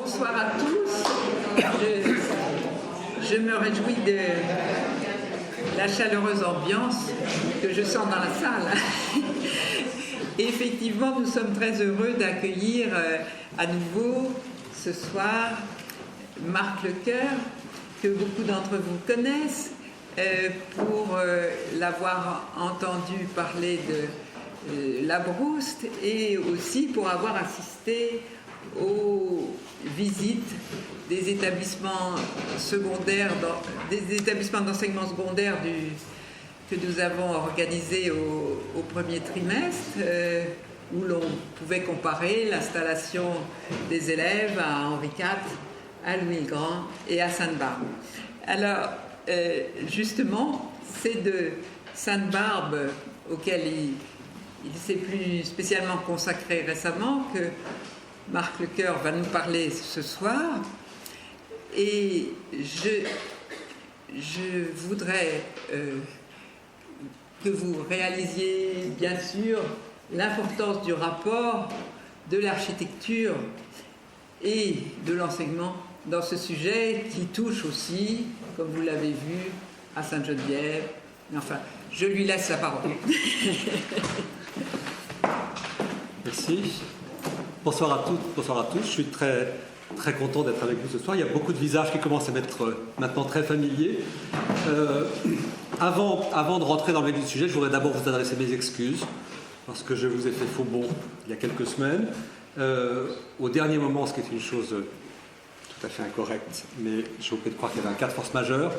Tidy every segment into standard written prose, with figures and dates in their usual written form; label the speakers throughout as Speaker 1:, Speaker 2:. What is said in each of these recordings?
Speaker 1: Bonsoir à tous. Je me réjouis de la chaleureuse ambiance que je sens dans la salle. Et effectivement, nous sommes très heureux d'accueillir à nouveau ce soir Marc Lecoeur, que beaucoup d'entre vous connaissent, pour l'avoir entendu parler de Labrouste et aussi pour avoir assisté aux visites des établissements secondaires, des établissements d'enseignement secondaire que nous avons organisés au premier trimestre, où l'on pouvait comparer l'installation des élèves à Henri IV, à Louis-le-Grand et à Sainte-Barbe. Alors, justement, c'est de Sainte-Barbe, auquel il s'est plus spécialement consacré récemment, que Marc Lecoeur va nous parler ce soir. Et je voudrais que vous réalisiez, bien sûr, l'importance du rapport de l'architecture et de l'enseignement dans ce sujet qui touche aussi, comme vous l'avez vu, à Sainte-Geneviève. Enfin, je lui laisse la parole.
Speaker 2: Merci. Bonsoir à toutes, bonsoir à tous. Je suis très content d'être avec vous ce soir. Il y a beaucoup de visages qui commencent à m'être maintenant très familiers. Avant de rentrer dans le vif du sujet, je voudrais d'abord vous adresser mes excuses parce que je vous ai fait faux bond il y a quelques semaines. Au dernier moment, ce qui est une chose tout à fait incorrecte, mais je vous prie de croire qu'il y avait un cas de force majeure.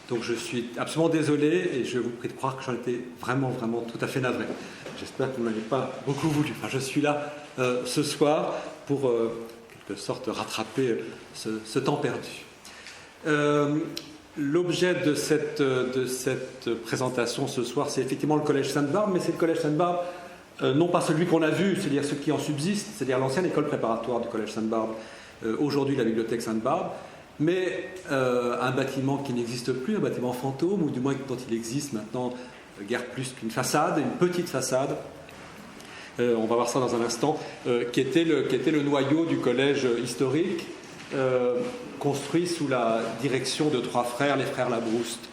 Speaker 2: Donc je suis absolument désolé et je vous prie de croire que j'en étais vraiment tout à fait navré. J'espère que vous ne m'avez pas beaucoup voulu. Enfin, je suis là ce soir pour quelque sorte rattraper ce temps perdu. L'objet de cette présentation ce soir, c'est effectivement le Collège Sainte-Barbe, mais c'est le Collège Sainte-Barbe, non pas celui qu'on a vu, c'est-à-dire ce qui en subsiste, c'est-à-dire l'ancienne école préparatoire du Collège Sainte-Barbe, aujourd'hui la bibliothèque Sainte-Barbe, mais un bâtiment qui n'existe plus, un bâtiment fantôme, ou du moins dont il existe maintenant guère plus qu'une façade, une petite façade. On va voir ça dans un instant, qui était le noyau du collège historique, construit sous la direction de trois frères, les frères Labrouste.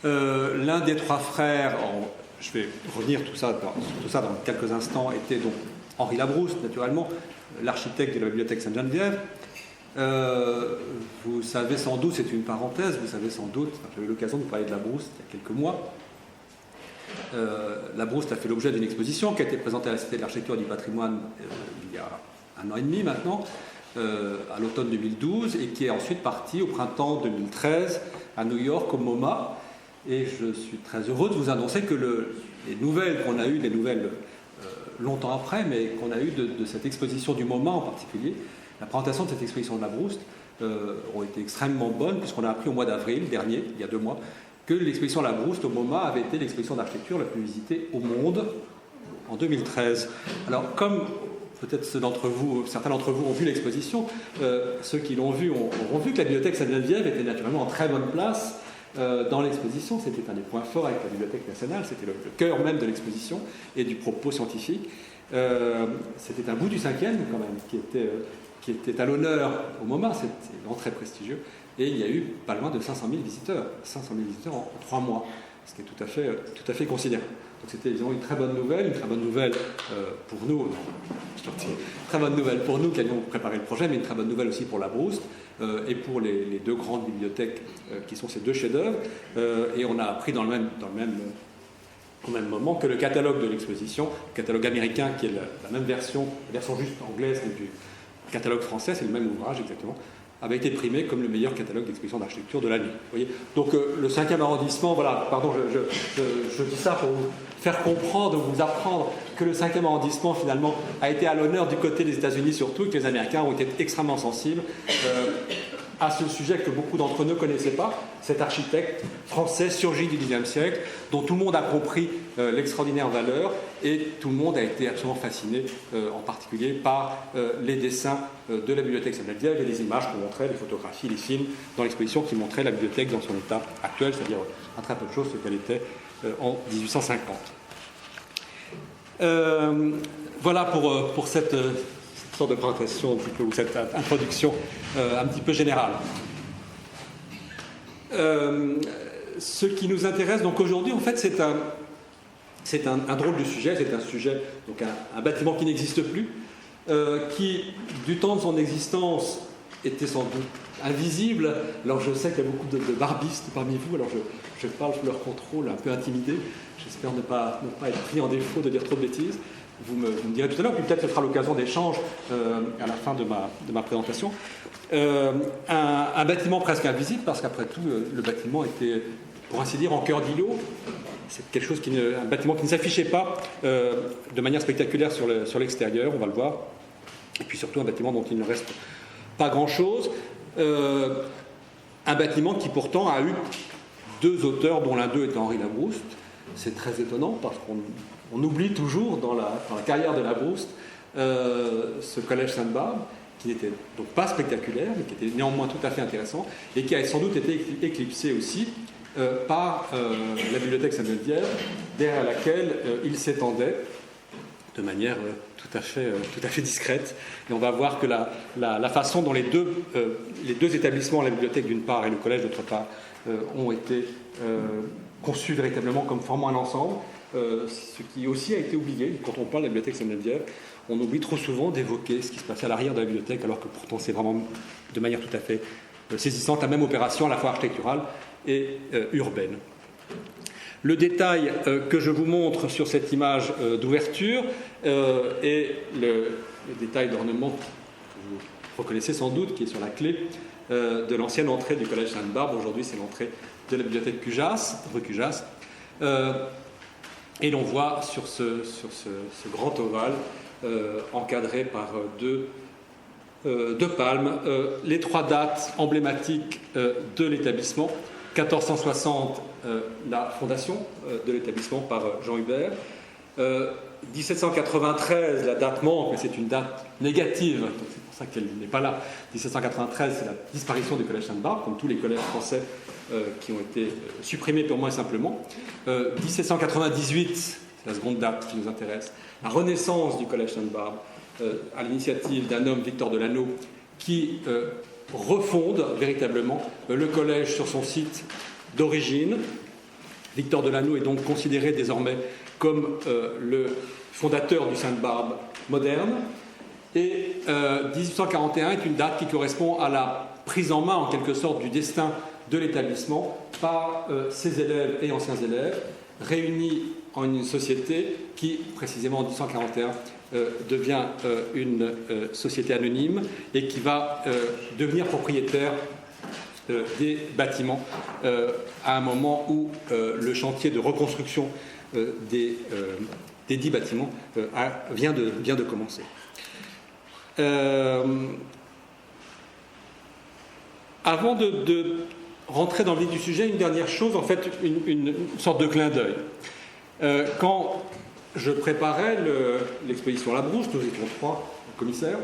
Speaker 2: L'un des trois frères, je vais revenir sur tout ça dans quelques instants, était donc Henri Labrouste, naturellement, l'architecte de la bibliothèque Sainte-Geneviève. Vous savez sans doute, c'est une parenthèse, vous savez sans doute, j'ai eu l'occasion de vous parler de Labrouste il y a quelques mois. Labrouste a fait l'objet d'une exposition qui a été présentée à la Cité de l'Architecture et du Patrimoine il y a 1 an et demi maintenant, à l'automne 2012, et qui est ensuite partie au printemps 2013 à New York, au MoMA. Et je suis très heureux de vous annoncer que les nouvelles qu'on a eues, les nouvelles longtemps après, mais qu'on a eues de cette exposition du MoMA en particulier, la présentation de cette exposition de Labrouste ont été extrêmement bonnes, puisqu'on a appris au mois d'avril dernier, il y a 2 mois, que l'exposition Labrouste au MoMA avait été l'exposition d'architecture la plus visitée au monde en 2013. Alors, comme peut-être certains d'entre vous ont vu l'exposition, ceux qui l'ont vu ont vu que la bibliothèque Sainte-Geneviève était naturellement en très bonne place dans l'exposition. C'était un des points forts avec la Bibliothèque nationale, c'était le cœur même de l'exposition et du propos scientifique. C'était un bout du 5e quand même, qui était à l'honneur au MoMA, c'est vraiment très prestigieux. Et il y a eu pas loin de 500 000 visiteurs en 3 mois, ce qui est tout à fait considérable. Donc c'était évidemment une très bonne nouvelle pour nous, très bonne nouvelle pour nous qui allions préparer le projet, mais une très bonne nouvelle aussi pour Labrouste et pour les 2 grandes bibliothèques qui sont ces 2 chefs-d'œuvre. Et on a appris au même moment que le catalogue de l'exposition, le catalogue américain qui est la même version, la version juste anglaise du catalogue français, c'est le même ouvrage exactement, avait été primé comme le meilleur catalogue d'exposition d'architecture de l'année. Donc le 5e arrondissement, voilà, pardon, je dis ça pour vous faire comprendre, vous apprendre que le 5e arrondissement finalement a été à l'honneur du côté des États-Unis surtout, et que les Américains ont été extrêmement sensibles à ce sujet que beaucoup d'entre eux ne connaissaient pas, cet architecte français surgi du XIXe siècle, dont tout le monde a compris l'extraordinaire valeur, et tout le monde a été absolument fasciné, en particulier par les dessins de la bibliothèque Sainte-Geneviève et les images qu'on montrait, les photographies, les films dans l'exposition qui montraient la bibliothèque dans son état actuel, c'est-à-dire un très peu de choses ce qu'elle était en 1850. Voilà pour cette sorte de présentation un petit peu, ou cette introduction un petit peu générale. Ce qui nous intéresse donc aujourd'hui, en fait, c'est un drôle de sujet. C'est un sujet, donc un bâtiment qui n'existe plus, qui, du temps de son existence, était sans doute invisible. Alors je sais qu'il y a beaucoup de barbistes parmi vous, alors je parle sous leur contrôle, un peu intimidé. J'espère ne pas être pris en défaut de dire trop de bêtises. Vous me direz tout à l'heure, puis peut-être ce sera l'occasion d'échange à la fin de ma présentation. Un bâtiment presque invisible, parce qu'après tout, le bâtiment était, pour ainsi dire, en cœur d'îlot. C'est quelque chose un bâtiment qui ne s'affichait pas de manière spectaculaire sur l'extérieur, on va le voir. Et puis surtout un bâtiment dont il ne reste pas grand-chose. Un bâtiment qui pourtant a eu deux auteurs, dont l'un d'eux est Henri Labrouste. C'est très étonnant parce qu'on oublie toujours dans la carrière de Labrouste ce collège Sainte-Barbe, qui n'était donc pas spectaculaire, mais qui était néanmoins tout à fait intéressant, et qui a sans doute été éclipsé aussi par la bibliothèque Sainte-Geneviève, derrière laquelle il s'étendait de manière tout à fait discrète. Et on va voir que la façon dont les deux établissements, la bibliothèque d'une part et le collège d'autre part, ont été conçus véritablement comme formant un ensemble, ce qui aussi a été oublié. Quand on parle de la bibliothèque Sainte-Geneviève, on oublie trop souvent d'évoquer ce qui se passait à l'arrière de la bibliothèque, alors que pourtant c'est vraiment de manière tout à fait saisissante la même opération à la fois architecturale et urbaine. Le détail que je vous montre sur cette image d'ouverture est le détail d'ornement que vous reconnaissez sans doute, qui est sur la clé de l'ancienne entrée du collège Sainte-Barbe. Aujourd'hui, c'est l'entrée de la bibliothèque Cujas, rue Cujas. Et l'on voit sur ce grand ovale, encadré par deux palmes, les trois dates emblématiques de l'établissement. 1460, la fondation de l'établissement par Jean Hubert. 1793, la date manque, mais c'est une date négative, donc c'est pour ça qu'elle n'est pas là. 1793, c'est la disparition du collège Sainte-Barbe, comme tous les collèges français qui ont été supprimés purement et simplement. 1798, c'est la seconde date qui nous intéresse, la renaissance du collège Sainte-Barbe, à l'initiative d'un homme, Victor Delannoy, qui refonde véritablement le collège sur son site d'origine. Victor Delannoy est donc considéré désormais comme le fondateur du Sainte-Barbe moderne. Et 1841 est une date qui correspond à la prise en main, en quelque sorte, du destin de l'établissement par ses élèves et anciens élèves, réunis en une société qui, précisément en 1841, devient une société anonyme et qui va devenir propriétaire des bâtiments à un moment où le chantier de reconstruction des 10 bâtiments vient de commencer. Avant de rentrer dans le vif du sujet, une dernière chose, en fait, une sorte de clin d'œil. Quand je préparais l'exposition Labrouste, nous étions 3 commissaires,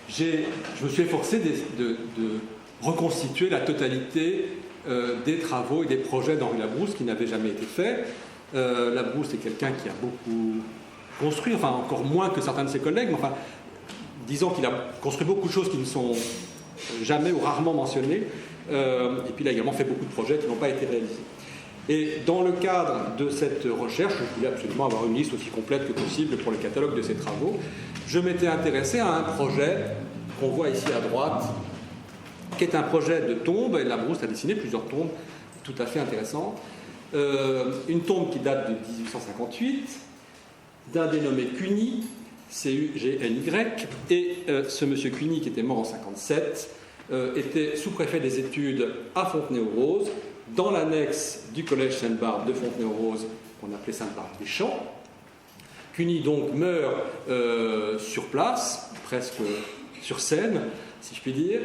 Speaker 2: je me suis efforcé de reconstituer la totalité des travaux et des projets d'Henri Labrouste qui n'avaient jamais été faits. Labrouste est quelqu'un qui a beaucoup construit, enfin encore moins que certains de ses collègues, mais enfin, disons qu'il a construit beaucoup de choses qui ne sont jamais ou rarement mentionnées, et puis il a également fait beaucoup de projets qui n'ont pas été réalisés. Et dans le cadre de cette recherche, je voulais absolument avoir une liste aussi complète que possible pour le catalogue de ses travaux. Je m'étais intéressé à un projet qu'on voit ici à droite, qui est un projet de tombe, et Labrouste a dessiné plusieurs tombes tout à fait intéressantes. Une tombe qui date de 1858, d'un dénommé Cuny, C-U-G-N-Y, et ce monsieur Cuny, qui était mort en 1957, était sous-préfet des études à Fontenay-aux-Roses, dans l'annexe du collège Sainte-Barbe de Fontenay-aux-Roses, qu'on appelait Sainte-Barbe des Champs. Cuny donc meurt sur place, presque sur scène, si je puis dire,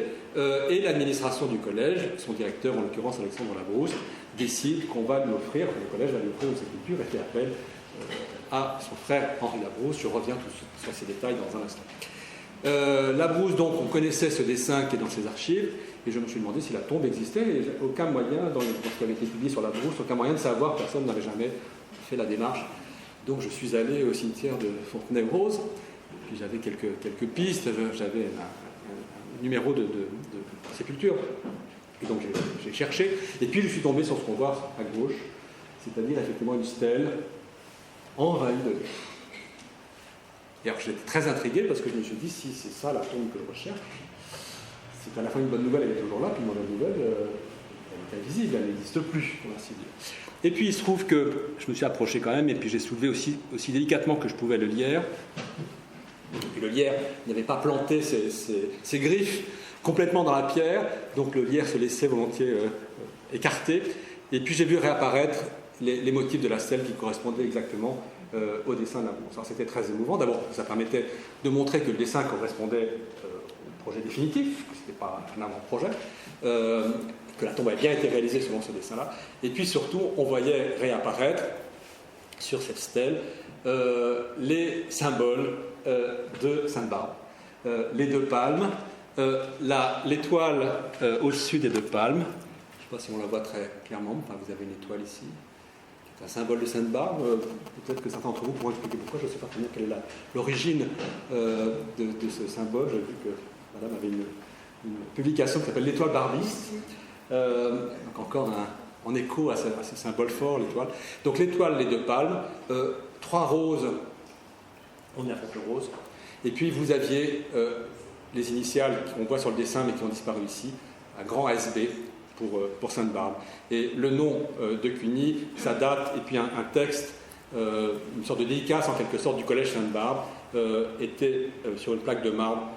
Speaker 2: et l'administration du collège, son directeur, en l'occurrence Alexandre Labrouste, décide qu'on va lui offrir, le collège va lui offrir une sépulture et fait appel à son frère Henri Labrouste. Je reviens sur ces détails dans un instant. Labrouste, donc, on connaissait ce dessin qui est dans ses archives, et je me suis demandé si la tombe existait, et aucun moyen, dans ce qui avait été publié sur Labrouste, aucun moyen de savoir, personne n'avait jamais fait la démarche. Donc je suis allé au cimetière de Fontenay-aux-Roses, puis j'avais quelques pistes, j'avais un numéro de sépulture. Et donc j'ai cherché, et puis je suis tombé sur ce qu'on voit à gauche, c'est-à-dire effectivement une stèle envahie de lait. Et alors j'étais très intrigué parce que je me suis dit, si c'est ça la tombe que je recherche, c'est à la fois une bonne nouvelle, elle est toujours là, puis une mauvaise nouvelle, elle est invisible, elle n'existe plus, pour ainsi dire. Et puis il se trouve que je me suis approché quand même, et puis j'ai soulevé aussi délicatement que je pouvais le lierre. Et le lierre n'avait pas planté ses griffes complètement dans la pierre, donc le lierre se laissait volontiers écarter. Et puis j'ai vu réapparaître les motifs de la stèle qui correspondaient exactement au dessin de la bronze. Alors c'était très émouvant. D'abord, ça permettait de montrer que le dessin correspondait au projet définitif, que ce n'était pas un avant-projet, que la tombe avait bien été réalisée selon ce dessin-là. Et puis surtout, on voyait réapparaître sur cette stèle les symboles de Sainte-Barbe. Les deux palmes, l'étoile au-dessus des deux palmes, je ne sais pas si on la voit très clairement, enfin, vous avez une étoile ici, qui est un symbole de Sainte-Barbe. Peut-être que certains d'entre vous pourront expliquer pourquoi, je ne sais pas très bien quelle est l'origine de ce symbole. J'ai vu que madame avait une publication qui s'appelle l'étoile barbiste, donc encore en écho à ce symbole fort, l'étoile. Donc l'étoile, les deux palmes, 3 roses, on est à le rose, et puis vous aviez les initiales qu'on voit sur le dessin mais qui ont disparu ici, un grand SB pour Sainte-Barbe. Et le nom de Cluny, ça date, et puis un texte, une sorte de dédicace en quelque sorte du collège Sainte-Barbe, était sur une plaque de marbre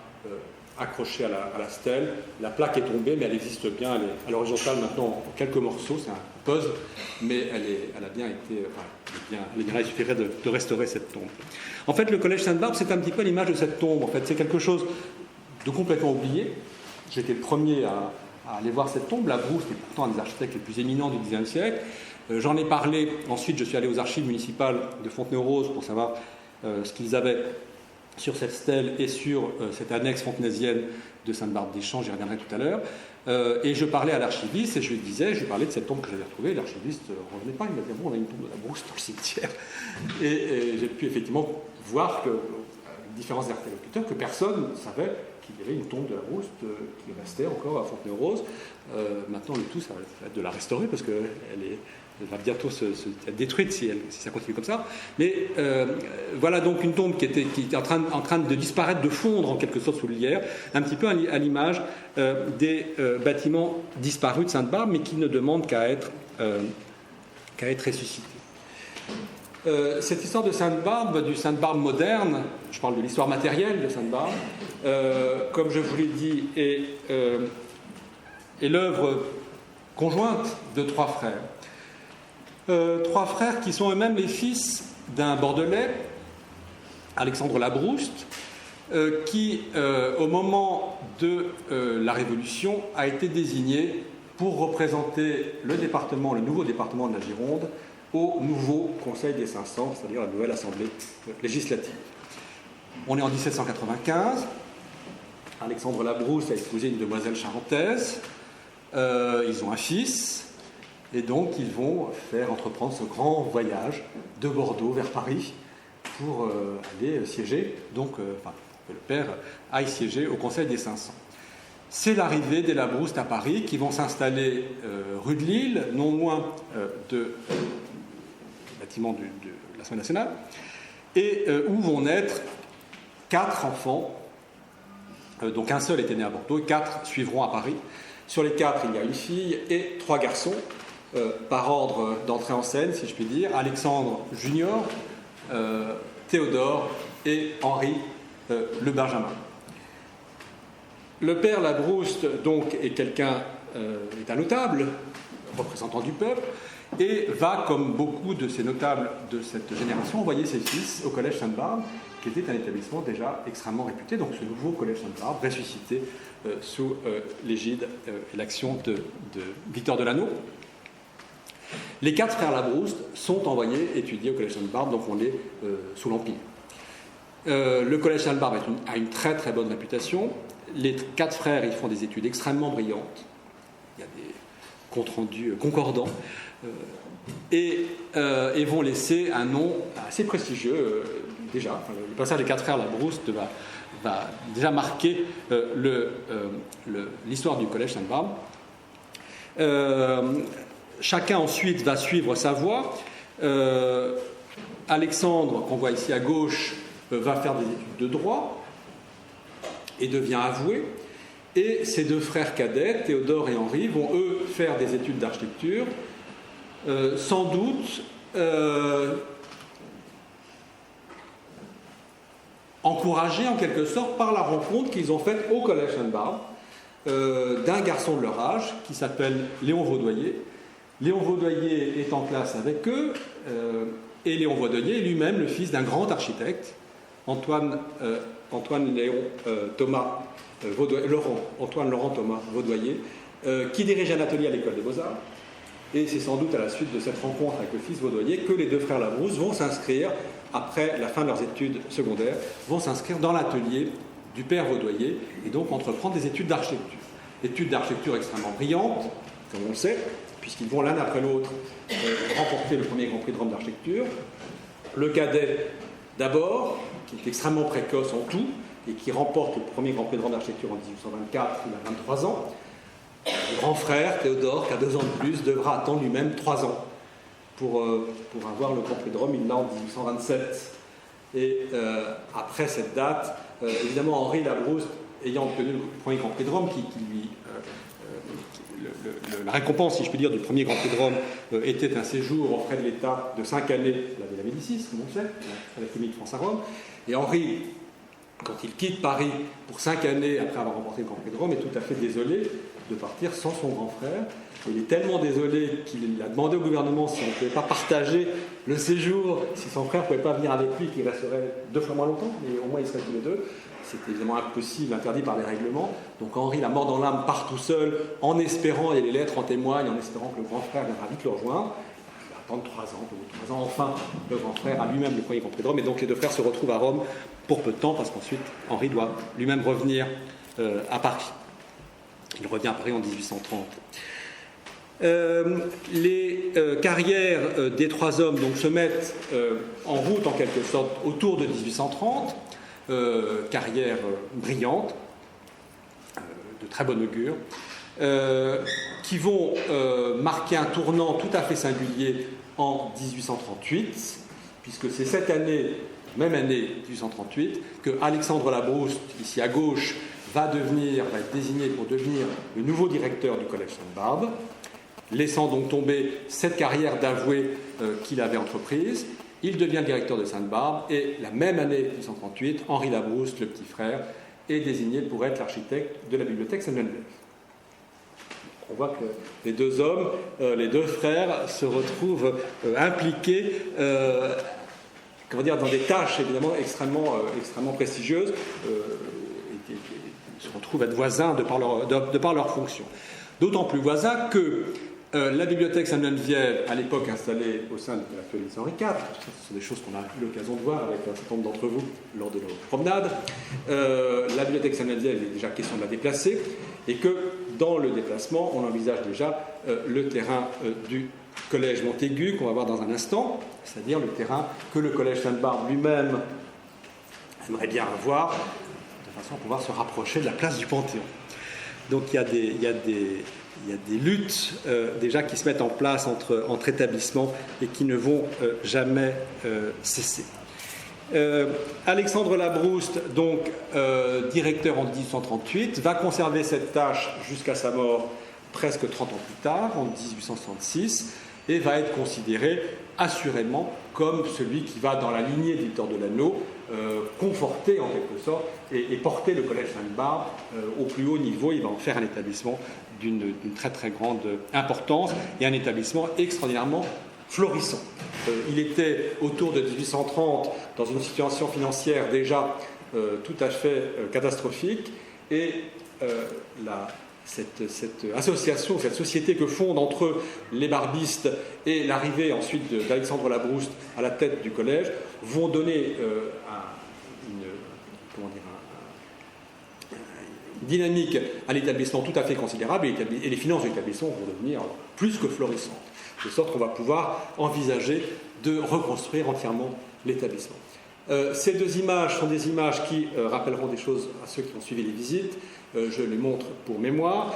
Speaker 2: accrochée à la stèle. La plaque est tombée, mais elle existe bien, elle est à l'horizontale maintenant en quelques morceaux, c'est un puzzle, mais elle a bien été, elle est bien là, il suffirait de restaurer cette tombe. En fait, le collège Sainte-Barbe, c'est un petit peu l'image de cette tombe. En fait, c'est quelque chose de complètement oublié. J'étais le premier à aller voir cette tombe. La Brousse est pourtant un des architectes les plus éminents du XIXe siècle. J'en ai parlé, ensuite je suis allé aux archives municipales de Fontenay-aux-Roses pour savoir ce qu'ils avaient sur cette stèle et sur cette annexe fontenaisienne de Sainte-Barbe des Champs, j'y reviendrai tout à l'heure. Et je parlais à l'archiviste et je lui parlais de cette tombe que j'avais retrouvée. L'archiviste ne revenait pas, il m'a dit bon, on a une tombe de la Brousse dans le cimetière. Et j'ai pu effectivement voir que, avec différents interlocuteurs, que personne ne savait qu'il y avait une tombe de la Brousse qui restait encore à Fontenay-aux-Roses. Maintenant, le tout, ça va être de la restaurer parce qu'elle va bientôt être détruite si ça continue comme ça. Mais voilà donc une tombe qui est en train de disparaître, de fondre en quelque sorte sous le lierre, un petit peu à l'image des bâtiments disparus de Sainte-Barbe, mais qui ne demandent qu'à être ressuscités. Cette histoire de Sainte-Barbe, du Sainte-Barbe moderne, je parle de l'histoire matérielle de Sainte-Barbe, comme je vous l'ai dit, est l'œuvre conjointe de 3 frères. 3 frères qui sont eux-mêmes les fils d'un Bordelais, Alexandre Labrouste, qui, au moment de la Révolution, a été désigné pour représenter le nouveau département de la Gironde, au nouveau Conseil des 500, c'est-à-dire la nouvelle Assemblée législative. On est en 1795. Alexandre Labrouste a épousé une demoiselle charentaise. Ils ont un fils. Et donc, ils vont entreprendre ce grand voyage de Bordeaux vers Paris pour aller siéger, donc, que le père aille siéger au Conseil des 500. C'est l'arrivée des Labrouste à Paris, qui vont s'installer rue de Lille, non loin du bâtiment de l'Assemblée nationale, et où vont naître 4 enfants. Donc un seul était né à Bordeaux, et 4 suivront à Paris. Sur les 4, il y a une fille et 3 garçons. Par ordre d'entrée en scène, si je puis dire, Alexandre Junior, Théodore et Henri le Benjamin. Le père Labrouste, donc, est un notable, représentant du peuple, et va, comme beaucoup de ces notables de cette génération, envoyer ses fils au collège Sainte-Barbe, qui était un établissement déjà extrêmement réputé, donc ce nouveau collège Sainte-Barbe, ressuscité sous l'égide et l'action de Victor Delano. Les 4 frères Labrouste sont envoyés étudier au collège Sainte-Barbe, donc on est sous l'Empire. Le collège Sainte-Barbe a une très très bonne réputation. Les 4 frères, ils font des études extrêmement brillantes. Il y a compte rendu concordant, et vont laisser un nom assez prestigieux déjà. Enfin, le passage des 4 frères Labrouste va déjà marquer l'histoire du collège Sainte-Barbe. Chacun ensuite va suivre sa voie. Alexandre, qu'on voit ici à gauche, va faire des études de droit et devient avoué. Et ses 2 frères cadets, Théodore et Henri, vont eux faire des études d'architecture, sans doute encouragés en quelque sorte par la rencontre qu'ils ont faite au collège Sainte-Barbe d'un garçon de leur âge qui s'appelle Léon Vaudoyer. Léon Vaudoyer est en classe avec eux, et Léon Vaudoyer est lui-même le fils d'un grand architecte, Antoine Laurent Thomas Vaudoyer, qui dirige un atelier à l'école des Beaux-Arts. Et c'est sans doute à la suite de cette rencontre avec le fils Vaudoyer que les 2 frères Labrouste vont s'inscrire, après la fin de leurs études secondaires, vont s'inscrire dans l'atelier du père Vaudoyer et donc entreprendre des études d'architecture. Études d'architecture extrêmement brillantes, comme on le sait, puisqu'ils vont l'un après l'autre remporter le premier Grand Prix de Rome d'architecture. Le cadet d'abord, qui est extrêmement précoce en tout, et qui remporte le premier Grand Prix de Rome d'architecture en 1824, il a 23 ans. Le grand frère, Théodore, qui a 2 ans de plus, devra attendre lui-même 3 ans pour avoir le Grand Prix de Rome. Il l'a en 1827. Et après cette date, évidemment, Henri Labrouste, ayant obtenu le premier Grand Prix de Rome, la récompense, si je puis dire, du premier Grand Prix de Rome était un séjour aux frais de l'État de 5 années à la Villa Médicis, comme on sait, à l'Académie de France à Rome. Et Henri, quand il quitte Paris pour 5 années après avoir remporté le Grand Prix de Rome, est tout à fait désolé de partir sans son grand frère. Il est tellement désolé qu'il a demandé au gouvernement si on ne pouvait pas partager le séjour, si son frère ne pouvait pas venir avec lui, qu'il resterait 2 fois moins longtemps, mais au moins ils seraient tous les 2. C'était évidemment impossible, interdit par les règlements. Donc Henri, la mort dans l'âme, part tout seul, en espérant, et les lettres en témoignent, en espérant que le grand frère viendra vite le rejoindre. Il va attendre 3 ans, enfin, le grand frère a lui-même le premier Grand Prix de Rome, et donc les 2 frères se retrouvent à Rome pour peu de temps, parce qu'ensuite Henri doit lui-même revenir à Paris. Il revient à Paris en 1830. Les carrières des 3 hommes donc, se mettent en route en quelque sorte autour de 1830, carrière brillante, de très bon augure, qui vont marquer un tournant tout à fait singulier en 1838, puisque c'est cette année, même année 1838, que Alexandre Labrouste, ici à gauche, va être désigné pour devenir le nouveau directeur du collège Sainte-Barbe, laissant donc tomber cette carrière d'avoué qu'il avait entreprise. Il devient directeur de Sainte-Barbe et la même année 1838, Henri Labrouste, le petit frère, est désigné pour être l'architecte de la bibliothèque Sainte-Geneviève. On voit que les 2 hommes, les 2 frères, se retrouvent impliqués dans des tâches évidemment extrêmement prestigieuses. Ils se retrouvent être voisins de par leur fonction. D'autant plus voisins que la bibliothèque Sainte-Geneviève, à l'époque installée au sein de l'actuel lycée Henri IV, ce sont des choses qu'on a eu l'occasion de voir avec un certain nombre d'entre vous lors de nos promenades, la bibliothèque Sainte-Geneviève, il est déjà question de la déplacer, et que dans le déplacement, on envisage déjà le terrain du collège Montaigu, qu'on va voir dans un instant, c'est-à-dire le terrain que le collège Sainte-Barbe lui-même aimerait bien avoir, de façon à pouvoir se rapprocher de la place du Panthéon. Donc il y a des luttes déjà qui se mettent en place entre établissements et qui ne vont jamais cesser. Alexandre Labrouste, donc directeur en 1838, va conserver cette tâche jusqu'à sa mort presque 30 ans plus tard, en 1866, et va être considéré assurément comme celui qui va, dans la lignée de Victor Delano, conforter en quelque sorte et porter le collège Sainte-Barbe au plus haut niveau. Il va en faire un établissement d'une très très grande importance et un établissement extraordinairement florissant. Il était autour de 1830 dans une situation financière déjà tout à fait catastrophique, et cette association, cette société que fondent entre eux les barbistes et l'arrivée ensuite d'Alexandre Labrouste à la tête du collège vont donner une dynamique à l'établissement tout à fait considérable et les finances de l'établissement vont devenir plus que florissantes, de sorte qu'on va pouvoir envisager de reconstruire entièrement l'établissement. Ces deux images sont des images qui rappelleront des choses à ceux qui ont suivi les visites. Je les montre pour mémoire.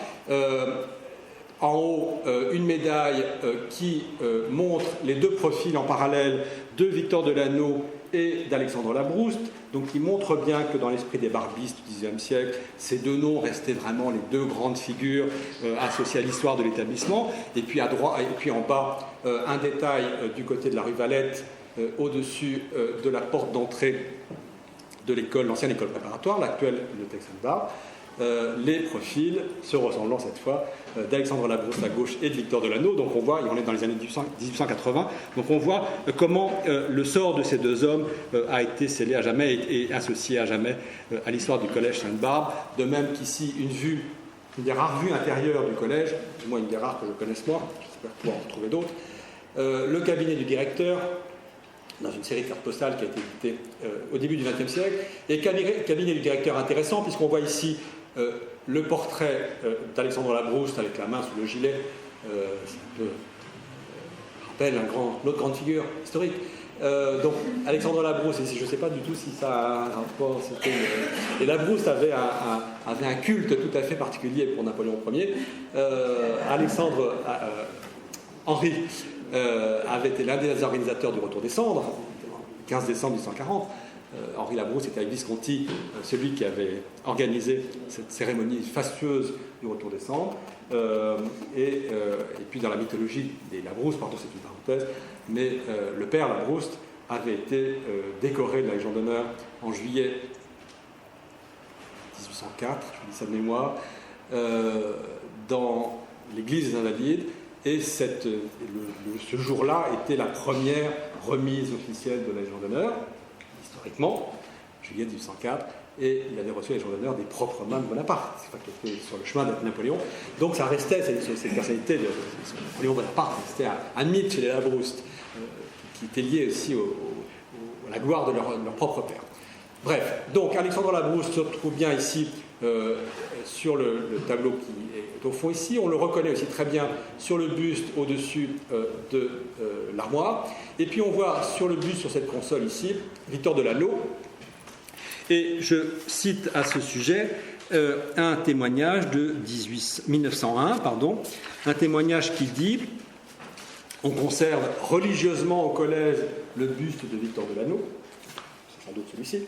Speaker 2: En haut, une médaille qui montre les deux profils en parallèle de Victor Delano et d'Alexandre Labrouste, donc qui montre bien que dans l'esprit des barbistes du XIXe siècle, ces deux noms restaient vraiment les deux grandes figures associées à l'histoire de l'établissement. Et puis à droite, et puis en bas, un détail du côté de la rue Valette, au-dessus de la porte d'entrée de l'école, l'ancienne école préparatoire, l'actuelle bibliothèque Sainte-Barbe, les profils se ressemblant cette fois d'Alexandre Labrouste à gauche et de Victor Delano. Donc on voit, et on est dans les années 1880, donc on voit comment le sort de ces deux hommes a été scellé à jamais et associé à jamais à l'histoire du collège Sainte-Barbe. De même qu'ici, une des rares vues intérieures du collège, du moins une des rares que je connaisse moi, j'espère pouvoir en retrouver d'autres, le cabinet du directeur, dans une série de cartes postales qui a été éditée au début du XXe siècle, et cabinet du directeur intéressant, puisqu'on voit ici le portrait d'Alexandre Labrouste avec la main sous le gilet, c'est un peu, rappelle l'autre grande figure historique. Donc Alexandre Labrouste, et je ne sais pas du tout si ça a un rapport, et Labrouste avait un culte tout à fait particulier pour Napoléon Ier. Henri avait été l'un des organisateurs du Retour des Cendres, 15 décembre 1840. Henri Labrouste était avec Visconti, celui qui avait organisé cette cérémonie fastueuse du Retour des Cendres. Et puis dans la mythologie des Labrouste, pardon, c'est une parenthèse, mais le père Labrouste avait été décoré de la Légion d'honneur en juillet 1804, je dis ça de mémoire, dans l'église des Invalides. Et ce jour-là était la première remise officielle de la Légion d'honneur, historiquement, juillet 1804, et il avait reçu la Légion d'honneur des propres mains de Bonaparte, c'est pas qu'il était sur le chemin d'être Napoléon. Donc ça restait, cette personnalité de Napoléon Bonaparte, c'était un mythe chez les Labrouste, qui était lié aussi à la gloire de leur propre père. Bref, donc Alexandre Labrouste se trouve bien ici sur le tableau qui est au fond ici. On le reconnaît aussi très bien sur le buste au-dessus de l'armoire. Et puis on voit sur le buste, sur cette console ici, Victor Delano. Et je cite à ce sujet un témoignage de 1901, un témoignage qui dit « On conserve religieusement au collège le buste de Victor Delano », c'est sans doute celui-ci,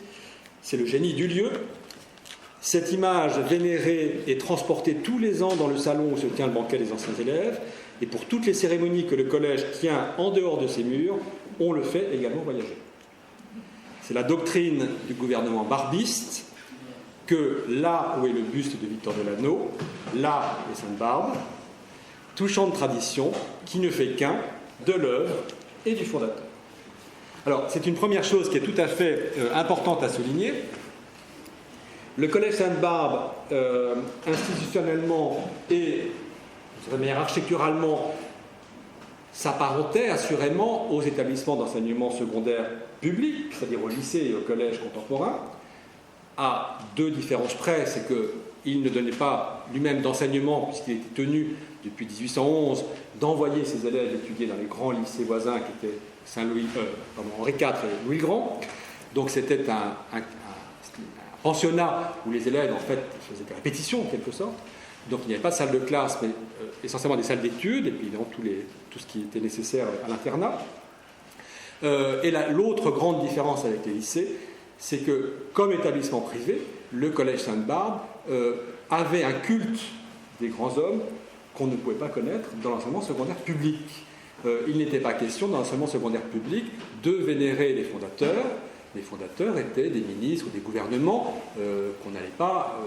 Speaker 2: c'est le génie du lieu. Cette image vénérée est transportée tous les ans dans le salon où se tient le banquet des anciens élèves, et pour toutes les cérémonies que le collège tient en dehors de ses murs, on le fait également voyager. C'est la doctrine du gouvernement barbiste que là où est le buste de Victor Delano, là est Sainte-Barbe, touchante tradition qui ne fait qu'un de l'œuvre et du fondateur. Alors, c'est une première chose qui est tout à fait importante à souligner. Le collège Sainte-Barbe, institutionnellement et de manière architecturalement, s'apparentait assurément aux établissements d'enseignement secondaire public, c'est-à-dire au lycée et au collège contemporain, à deux différences près. C'est qu'il ne donnait pas lui-même d'enseignement, puisqu'il était tenu depuis 1811 d'envoyer ses élèves étudier dans les grands lycées voisins qui étaient Henri IV et Louis le Grand. Donc c'était un pensionnat où les élèves en fait faisaient des répétitions en quelque sorte. Donc il n'y avait pas de salle de classe, mais essentiellement des salles d'études, et puis évidemment tout ce qui était nécessaire à l'internat. Et l'autre grande différence avec les lycées, c'est que comme établissement privé, le collège Sainte-Barbe avait un culte des grands hommes qu'on ne pouvait pas connaître dans l'enseignement secondaire public. Il n'était pas question dans l'enseignement secondaire public de vénérer les fondateurs. Les fondateurs étaient des ministres ou des gouvernements qu'on n'allait pas...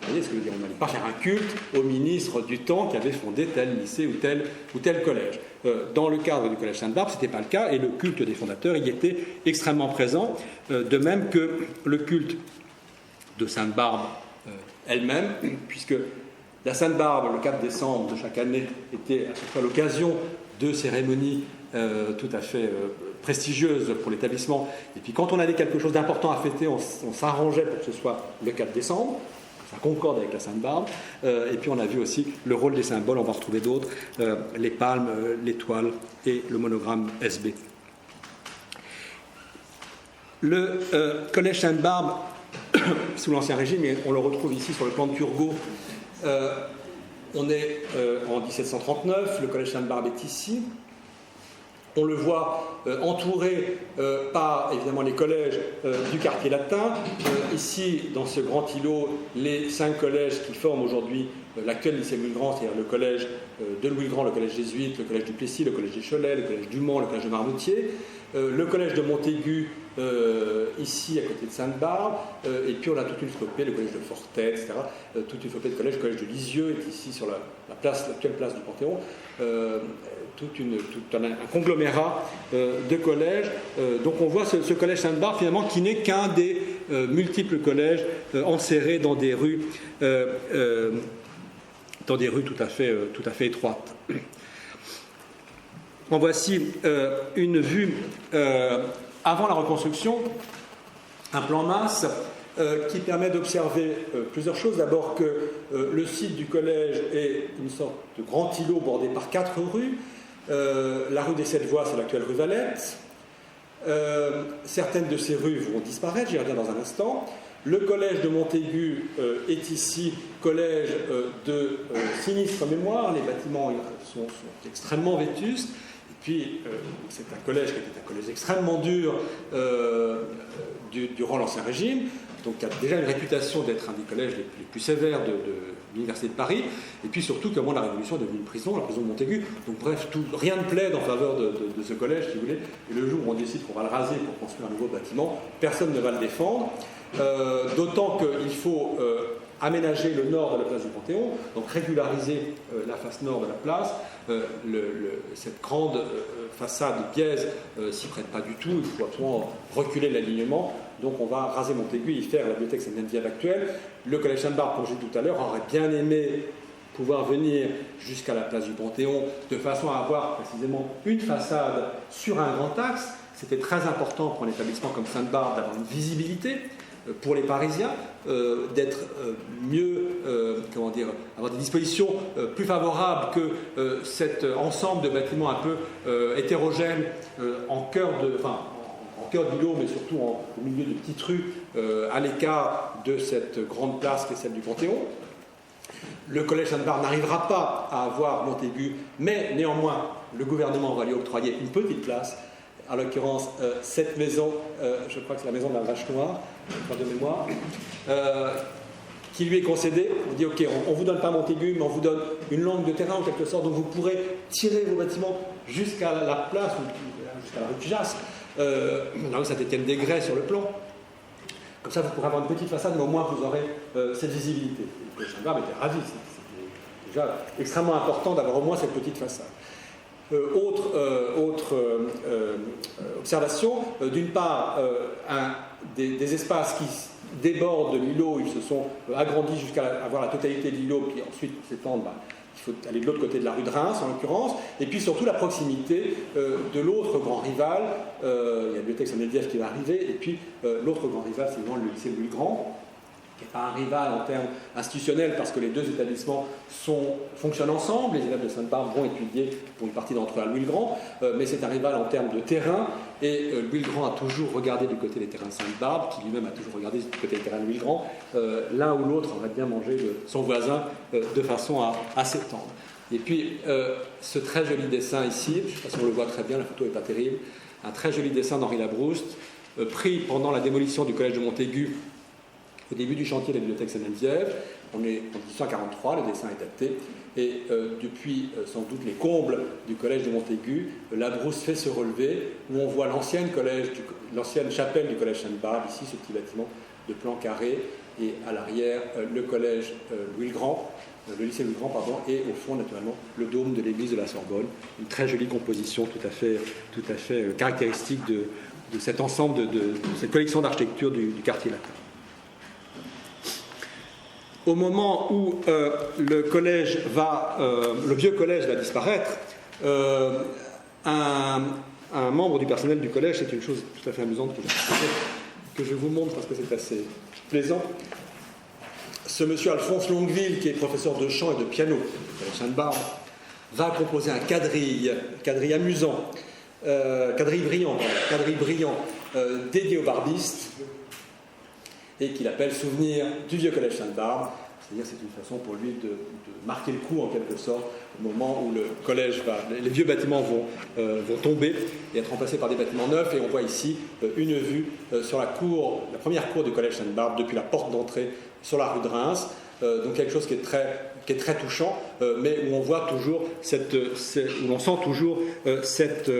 Speaker 2: vous voyez ce que je veux dire, on n'allait pas faire un culte aux ministres du temps qui avaient fondé tel lycée ou tel collège. Dans le cadre du collège Sainte-Barbe, ce n'était pas le cas, et le culte des fondateurs y était extrêmement présent, de même que le culte de Sainte-Barbe elle-même, puisque la Sainte-Barbe, le 4 décembre de chaque année, était à chaque fois l'occasion de cérémonies tout à fait prestigieuses pour l'établissement. Et puis quand on avait quelque chose d'important à fêter, on s'arrangeait pour que ce soit le 4 décembre. ça concorde avec la Sainte-Barbe. Et puis on a vu aussi le rôle des symboles, on va retrouver d'autres, les palmes, l'étoile et le monogramme SB. Le collège Sainte-Barbe, sous l'Ancien Régime, et on le retrouve ici sur le plan de Turgot, on est en 1739, le collège Sainte-Barbe est ici. On le voit entouré par, évidemment, les collèges du quartier latin. Ici, dans ce grand îlot, les 5 collèges qui forment aujourd'hui l'actuel lycée Louis le Grand, c'est-à-dire le collège de Louis le Grand, le collège jésuite, le collège du Plessis, le collège des Cholets, le collège du Mans, le collège de Marmoutier, le collège de Montaigu, ici à côté de Sainte-Barbe, et puis on a toute une flopée, le collège de Fortet, etc. Toute une flopée de collèges, le collège de Lisieux est ici sur l'actuelle place du Panthéon. Un conglomérat de collèges. Donc on voit ce collège Sainte-Barbe finalement qui n'est qu'un des multiples collèges enserrés dans des rues tout à fait étroites. En voici une vue avant la reconstruction, un plan masse qui permet d'observer plusieurs choses. D'abord que le site du collège est une sorte de grand îlot bordé par 4 rues. La rue des 7 voies, c'est l'actuelle rue Valette. Certaines de ces rues vont disparaître, j'y reviens dans un instant. Le collège de Montaigu est ici collège de sinistre mémoire. Les bâtiments sont extrêmement vétustes. Et puis, c'est un collège qui était un collège extrêmement dur durant l'Ancien Régime. Donc, il y a déjà une réputation d'être un des collèges les plus sévères de l'Université de Paris. Et puis surtout, qu'au moment de la Révolution, est devenue une prison, la prison de Montaigu. Donc, bref, rien ne plaide en faveur de ce collège, si vous voulez. Et le jour où on décide qu'on va le raser pour construire un nouveau bâtiment, personne ne va le défendre. D'autant qu'il faut aménager le nord de la place du Panthéon, donc régulariser la face nord de la place. Cette grande façade biaise s'y prête pas du tout, il faut absolument reculer l'alignement. Donc on va raser Montaigu et y faire la bibliothèque Sainte-Geneviève actuelle. Le collège Sainte-Barbe, comme j'ai dit tout à l'heure, aurait bien aimé pouvoir venir jusqu'à la place du Panthéon de façon à avoir précisément une façade sur un grand axe. C'était très important pour un établissement comme Sainte-Barbe d'avoir une visibilité pour les Parisiens, d'être mieux, avoir des dispositions plus favorables que cet ensemble de bâtiments un peu hétérogènes en cœur d'îlot, mais surtout au milieu de petites rues à l'écart de cette grande place qui est celle du Panthéon. Le collège Sainte-Barbe n'arrivera pas à avoir Montaigu, mais néanmoins, le gouvernement va lui octroyer une petite place. En l'occurrence, cette maison, je crois que c'est la maison de la Vache Noire, de mémoire, qui lui est concédée. On dit ok, on ne vous donne pas Montaigu, mais on vous donne une langue de terrain en quelque sorte, donc vous pourrez tirer vos bâtiments jusqu'à la place, ou jusqu'à la rue de Jasse, là où Saint-Étienne-des-Grès sur le plan. Comme ça, vous pourrez avoir une petite façade, mais au moins vous aurez cette visibilité. Et le Sainte-Barbe était ravi, c'était déjà extrêmement important d'avoir au moins cette petite façade. Autre observation, d'une part, des espaces qui débordent de l'îlot, ils se sont agrandis jusqu'à avoir la totalité de l'îlot, puis ensuite s'étendent, il faut aller de l'autre côté de la rue de Reims en l'occurrence, et puis surtout la proximité de l'autre grand rival, il y a la bibliothèque Sainte-Geneviève qui va arriver, et puis l'autre grand rival, c'est le lycée Louis le Grand, qui n'est pas un rival en termes institutionnels parce que les deux établissements fonctionnent ensemble. Les élèves de Sainte-Barbe vont étudier pour une partie d'entre eux à Louis le Grand, mais c'est un rival en termes de terrain. Et Louis le Grand a toujours regardé du côté des terrains de Sainte-Barbe, qui lui-même a toujours regardé du côté des terrains de Louis le Grand. L'un ou l'autre aurait bien mangé de son voisin de façon à s'étendre. Et puis, ce très joli dessin ici, je ne sais pas si on le voit très bien, la photo n'est pas terrible, un très joli dessin d'Henri Labrouste, pris pendant la démolition du collège de Montaigu, au début du chantier de la bibliothèque Sainte-Geneviève. On est en 1843, le dessin est daté, et depuis sans doute les combles du collège de Montaigu, Labrouste fait se relever, où on voit l'ancienne chapelle du collège Sainte-Barbe, ici ce petit bâtiment de plan carré, et à l'arrière le collège Louis le Grand, le lycée Louis le Grand, pardon, et au fond naturellement le dôme de l'église de la Sorbonne, une très jolie composition tout à fait caractéristique de cet ensemble, de cette collection d'architecture du quartier latin. Au moment où le vieux collège va disparaître, un membre du personnel du collège, c'est une chose tout à fait amusante que je vous montre parce que c'est assez plaisant,
Speaker 3: ce monsieur Alphonse Longueville, qui est professeur de chant et de piano au Collège Sainte-Barbe, va composer un quadrille amusant, quadrille brillant, dédié aux barbistes, et qu'il appelle Souvenir du vieux Collège Sainte-Barbe. C'est-à-dire c'est une façon pour lui de marquer le coup en quelque sorte au moment où le collège les vieux bâtiments vont tomber et être remplacés par des bâtiments neufs. Et on voit ici une vue sur la première cour du Collège Sainte-Barbe depuis la porte d'entrée sur la rue de Reims. Donc quelque chose qui est très touchant, mais où on voit toujours où l'on sent toujours cet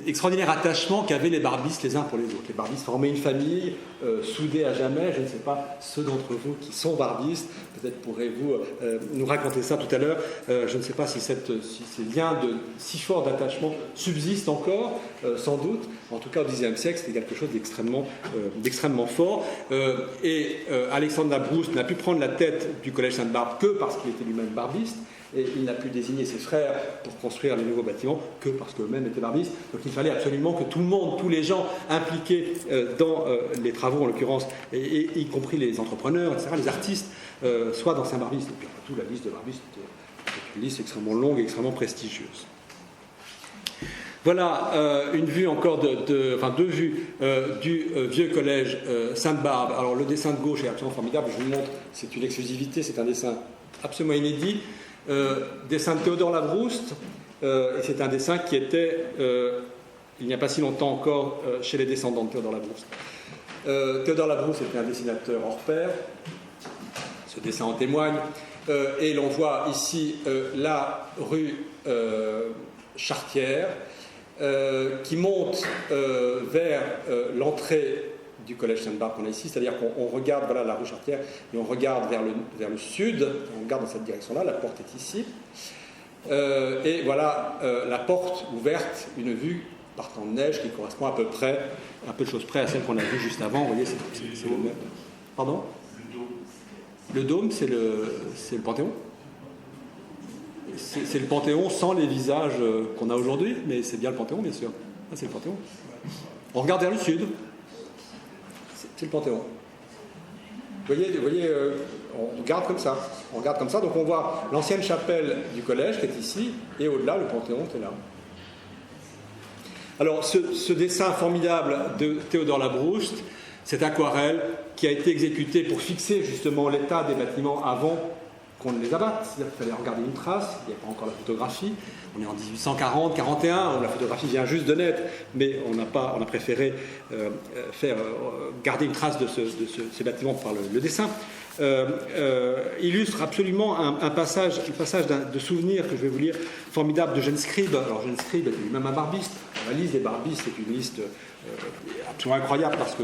Speaker 3: extraordinaire attachement qu'avaient les barbistes les uns pour les autres. Les barbistes formaient une famille soudée à jamais. Je ne sais pas, ceux d'entre vous qui sont barbistes, peut-être pourrez-vous nous raconter ça tout à l'heure. Je ne sais pas si ces liens si forts d'attachement subsistent encore, sans doute. En tout cas, au Xe siècle, c'était quelque chose d'extrêmement fort. Et Alexandre Labrouste n'a pu prendre la tête du Collège Sainte-Barbe que parce qu'il était lui-même barbiste. Et il n'a pu désigner ses frères pour construire les nouveaux bâtiments que parce qu'eux-mêmes étaient barbistes. Donc il fallait absolument que tout le monde, tous les gens impliqués dans les travaux en l'occurrence, et y compris les entrepreneurs, etc., les artistes, soient dans Saint-Barbiste. Et puis après tout, la liste de barbistes est une liste extrêmement longue et extrêmement prestigieuse. Voilà une vue encore deux vues du vieux collège Sainte-Barbe. Alors le dessin de gauche est absolument formidable, je vous le montre, c'est une exclusivité, c'est un dessin absolument inédit. Dessin de Théodore Labrouste, et c'est un dessin qui était, il n'y a pas si longtemps encore, chez les descendants de Théodore Labrouste. Théodore Labrouste était un dessinateur hors pair, ce dessin en témoigne, et l'on voit ici la rue Chartière, qui monte vers l'entrée du Collège Sainte-Barbe qu'on a ici, c'est-à-dire qu'on regarde la rue Chartière et on regarde vers le sud, on regarde dans cette direction-là, la porte est ici, et voilà la porte ouverte, une vue par temps de neige qui correspond à peu de choses près à celle qu'on a vue juste avant. Vous voyez, c'est le même. Pardon ? Le dôme, c'est le Panthéon. C'est le Panthéon sans les visages qu'on a aujourd'hui, mais c'est bien le Panthéon, bien sûr. Ah, c'est le Panthéon. On regarde vers le sud. C'est le Panthéon. Vous voyez, on regarde comme ça. Donc on voit l'ancienne chapelle du collège qui est ici, et au-delà, le Panthéon qui est là. Alors, ce dessin formidable de Théodore Labrouste, cette aquarelle qui a été exécutée pour fixer justement l'état des bâtiments avant qu'on ne les abatte, c'est-à-dire qu'il fallait regarder une trace, il n'y a pas encore la photographie, on est en 1840-41, la photographie vient juste de naître, mais on a préféré garder une trace de ces bâtiments par le dessin, illustre absolument un passage de souvenir que je vais vous lire, formidable, de Jeune Scribe. Alors Jeune Scribe est lui-même un barbiste. La liste des barbistes est une liste absolument incroyable parce que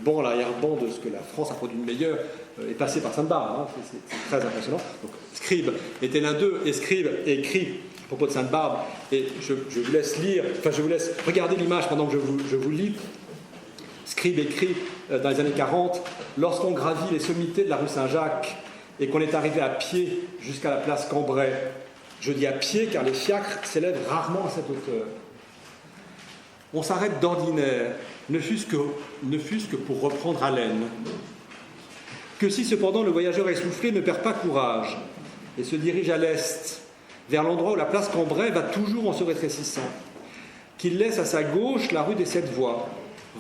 Speaker 3: l'arrière-ban de ce que la France a produit de meilleur est passé par Sainte-Barbe. C'est très impressionnant. Donc, Scribe était l'un d'eux, et Scribe écrit à propos de Sainte-Barbe, et je vous laisse lire, je vous laisse regarder l'image pendant que je vous lis. Scribe écrit dans les années 40, lorsqu'on gravit les sommités de la rue Saint-Jacques et qu'on est arrivé à pied jusqu'à la place Cambrai, je dis à pied car les fiacres s'élèvent rarement à cette hauteur. On s'arrête d'ordinaire, ne fût-ce que pour reprendre haleine. Que si cependant le voyageur essoufflé ne perd pas courage et se dirige à l'est, vers l'endroit où la place Cambrai va toujours en se rétrécissant, qu'il laisse à sa gauche la rue des Sept Voies,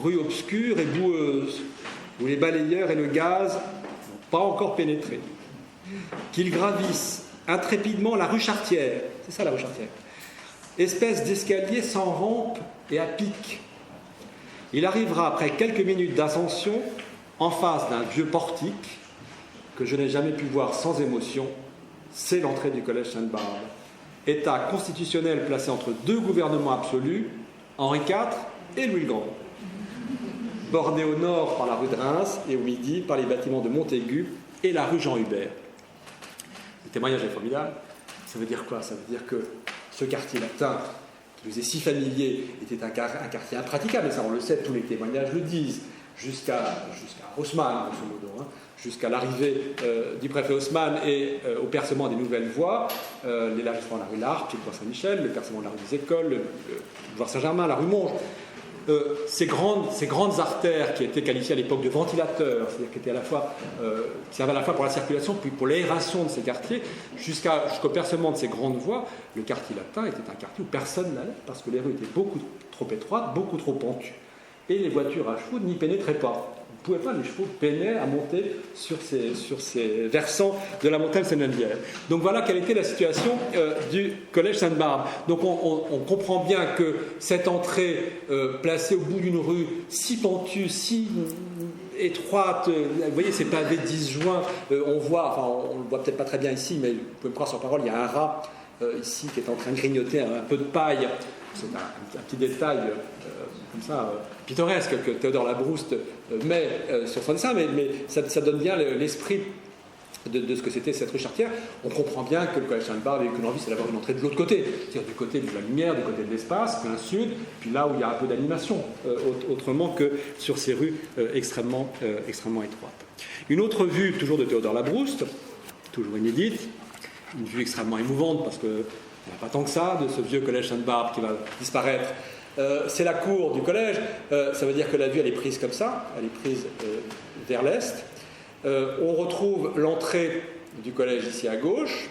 Speaker 3: rue obscure et boueuse, où les balayeurs et le gaz n'ont pas encore pénétré, qu'il gravisse intrépidement la rue Chartière, c'est ça la rue Chartière, espèce d'escalier sans rampe et à pic. Il arrivera après quelques minutes d'ascension en face d'un vieux portique que je n'ai jamais pu voir sans émotion, c'est l'entrée du Collège Sainte-Barbe, État constitutionnel placé entre deux gouvernements absolus, Henri IV et Louis le Grand, bordé au nord par la rue de Reims et au midi par les bâtiments de Montaigu et la rue Jean-Hubert. Le témoignage est formidable. Ça veut dire quoi? Ça veut dire que ce quartier latin, qui nous est si familier, était un quartier impraticable, et ça on le sait, tous les témoignages le disent, jusqu'à Haussmann, grosso modo, jusqu'à l'arrivée du préfet Haussmann et au percement des nouvelles voies, l'élargissement de la rue Larpe, puis le bois Saint-Michel, le percement de la rue des Écoles, le boulevard Saint-Germain, la rue Monge. ces grandes artères qui étaient qualifiées à l'époque de ventilateurs, c'est-à-dire qui servaient à la fois pour la circulation puis pour l'aération de ces quartiers, jusqu'au percement de ces grandes voies, le quartier latin était un quartier où personne n'allait parce que les rues étaient beaucoup trop étroites, beaucoup trop pentues. Et les voitures à chevaux n'y pénétraient pas. Vous ne pouvez pas, les chevaux peinaient à monter sur ces versants de la montagne Sainte-Geneviève. Donc voilà quelle était la situation du collège Sainte-Barbe. Donc on comprend bien que cette entrée placée au bout d'une rue si pentue, si étroite, vous voyez ces pavés disjoints, on le voit peut-être pas très bien ici, mais vous pouvez me croire sur parole, il y a un rat ici qui est en train de grignoter un peu de paille. C'est un petit détail comme ça pittoresque que Théodore Labrouste met sur son dessin, mais ça donne bien l'esprit de ce que c'était cette rue Chartière. On comprend bien que le collège Sainte-Barbe avait qu'une envie, c'est d'avoir une entrée de l'autre côté, c'est-à-dire du côté de la lumière, du côté de l'espace, plein sud, puis là où il y a un peu d'animation, autrement que sur ces rues extrêmement étroites. Une autre vue, toujours de Théodore Labrouste, toujours inédite, une vue extrêmement émouvante parce que il n'y a pas tant que ça de ce vieux collège Sainte-Barbe qui va disparaître. C'est la cour du collège. Ça veut dire que la vue, elle est prise comme ça. Elle est prise vers l'est. On retrouve l'entrée du collège ici à gauche.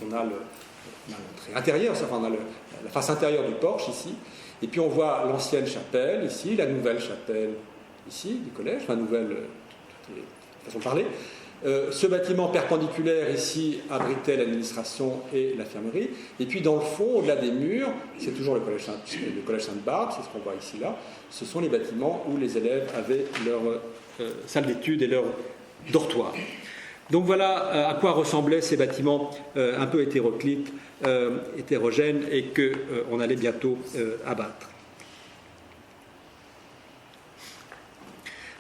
Speaker 3: On a l'entrée intérieure, enfin, on a la face intérieure du porche ici. Et puis on voit l'ancienne chapelle ici, la nouvelle chapelle ici du collège, la nouvelle façon de parler. Ce bâtiment perpendiculaire ici abritait l'administration et l'infirmerie. Et puis dans le fond, au-delà des murs, c'est toujours le collège Sainte-Barbe, c'est ce qu'on voit ici là. Ce sont les bâtiments où les élèves avaient leur salle d'études et leur dortoir. Donc voilà à quoi ressemblaient ces bâtiments un peu hétéroclites, hétérogènes et qu'on allait bientôt abattre.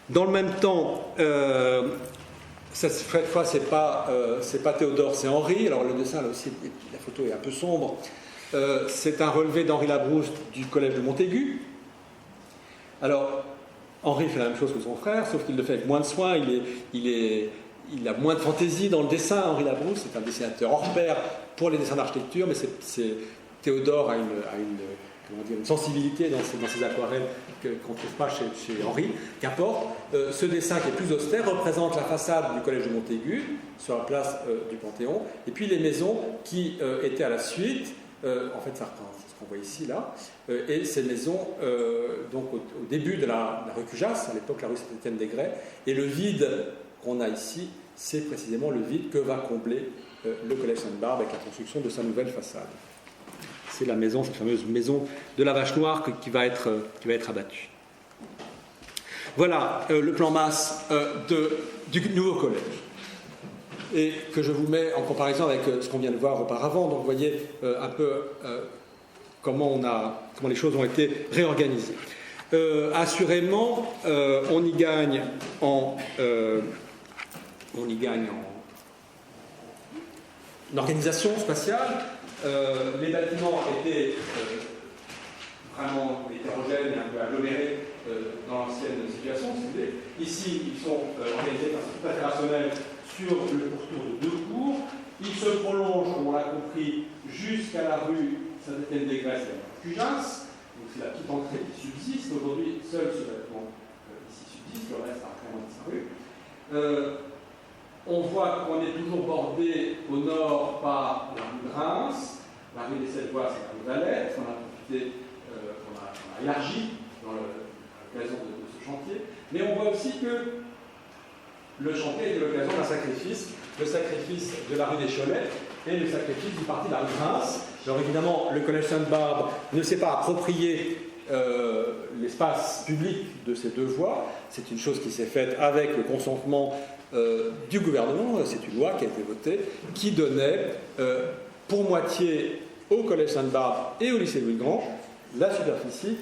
Speaker 3: Dans le même temps, cette fois, c'est pas Théodore, c'est Henri. Alors le dessin, là aussi, la photo est un peu sombre. C'est un relevé d'Henri Labrouste du collège de Montaigu. Alors, Henri fait la même chose que son frère, sauf qu'il le fait avec moins de soin. Il a moins de fantaisie dans le dessin. Henri Labrouste, c'est un dessinateur hors pair pour les dessins d'architecture, mais Théodore a une sensibilité dans ses aquarelles qu'on ne trouve pas chez Henri. Qu'importe, ce dessin qui est plus austère représente la façade du collège de Montaigu sur la place du Panthéon, et puis les maisons qui étaient à la suite. En fait, ça représente ce qu'on voit ici, là, et ces maisons, donc au début de la rue Cujas, à l'époque la rue Saint-Étienne-des-Grès, et le vide qu'on a ici, c'est précisément le vide que va combler le collège Sainte-Barbe avec la construction de sa nouvelle façade. C'est la maison, cette fameuse maison de la Vache Noire qui va être abattue. Voilà le plan masse du nouveau collège. Et que je vous mets en comparaison avec ce qu'on vient de voir auparavant. Donc vous voyez un peu comment les choses ont été réorganisées. Assurément, on y gagne en organisation spatiale. Les bâtiments étaient vraiment hétérogènes et un peu agglomérés dans l'ancienne situation, si vous voulez. Ici, ils sont organisés par un opérationnel sur le pourtour de 2 cours. Ils se prolongent, comme on l'a compris, jusqu'à la rue Saint-Étienne-des-Grès et la rue Cujas. Donc c'est la petite entrée qui subsiste. Aujourd'hui, seul ce bâtiment ici subsiste, le reste a vraiment disparu. On voit qu'on est toujours bordé au nord par la rue de Reims. La rue des 7 voies, c'est la rue Valette. On a profité, on a élargi dans l'occasion de ce chantier. Mais on voit aussi que le chantier était l'occasion d'un sacrifice, le sacrifice de la rue des Cholets et le sacrifice du parti de la rue de Reims. Alors évidemment, le collège Sainte-Barbe ne s'est pas approprié l'espace public de ces 2 voies. C'est une chose qui s'est faite avec le consentement du gouvernement. C'est une loi qui a été votée qui donnait pour moitié au collège Sainte-Barbe et au lycée Louis-le-Grand la superficie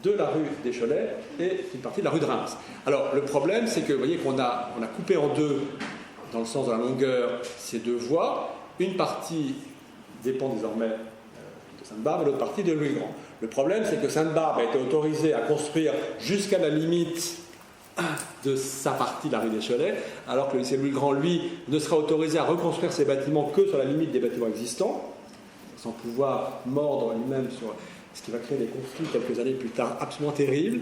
Speaker 3: de la rue des Cholets et une partie de la rue de Reims. Alors le problème, c'est que vous voyez qu'on a coupé en 2 dans le sens de la longueur ces 2 voies. Une partie dépend désormais de Sainte-Barbe et l'autre partie de Louis-le-Grand. Le problème, c'est que Sainte-Barbe a été autorisée à construire jusqu'à la limite de sa partie de la rue des Cholets, alors que le lycée Louis-le-Grand, lui, ne sera autorisé à reconstruire ses bâtiments que sur la limite des bâtiments existants, sans pouvoir mordre lui-même sur ce qui va créer des conflits quelques années plus tard absolument terribles,